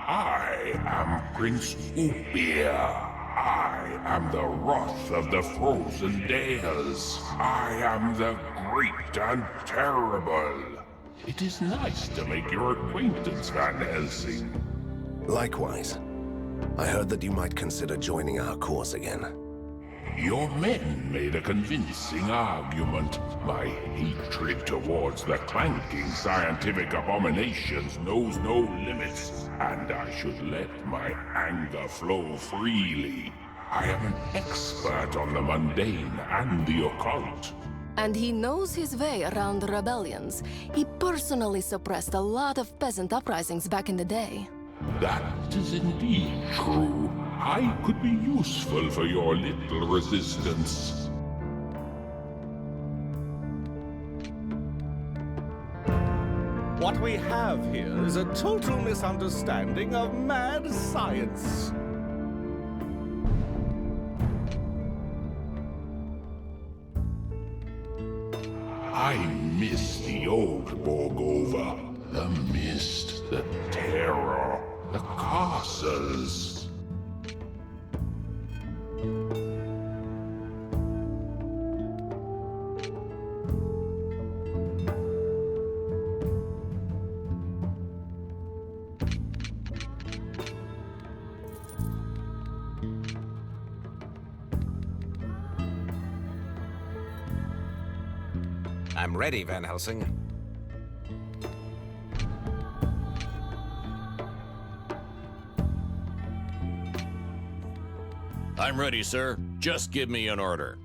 I am Prince Upia. I am the wrath of the frozen dales. I am the great and terrible. It is nice to make your acquaintance, Van Helsing. Likewise. I heard that you might consider joining our cause again. Your men made a convincing argument. My hatred towards the clanking scientific abominations knows no limits, and I should let my anger flow freely. I am an expert on the mundane and the occult. And he knows his way around rebellions. He personally suppressed a lot of peasant uprisings back in the day. That is indeed true. I could be useful for your little resistance. What we have here is a total misunderstanding of mad science. I miss the old Borgova. The mist, the terror, the castles. I'm ready, Van Helsing. I'm ready, sir. Just give me an order.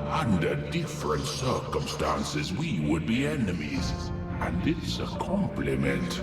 Under different circumstances, we would be enemies, and it's a compliment.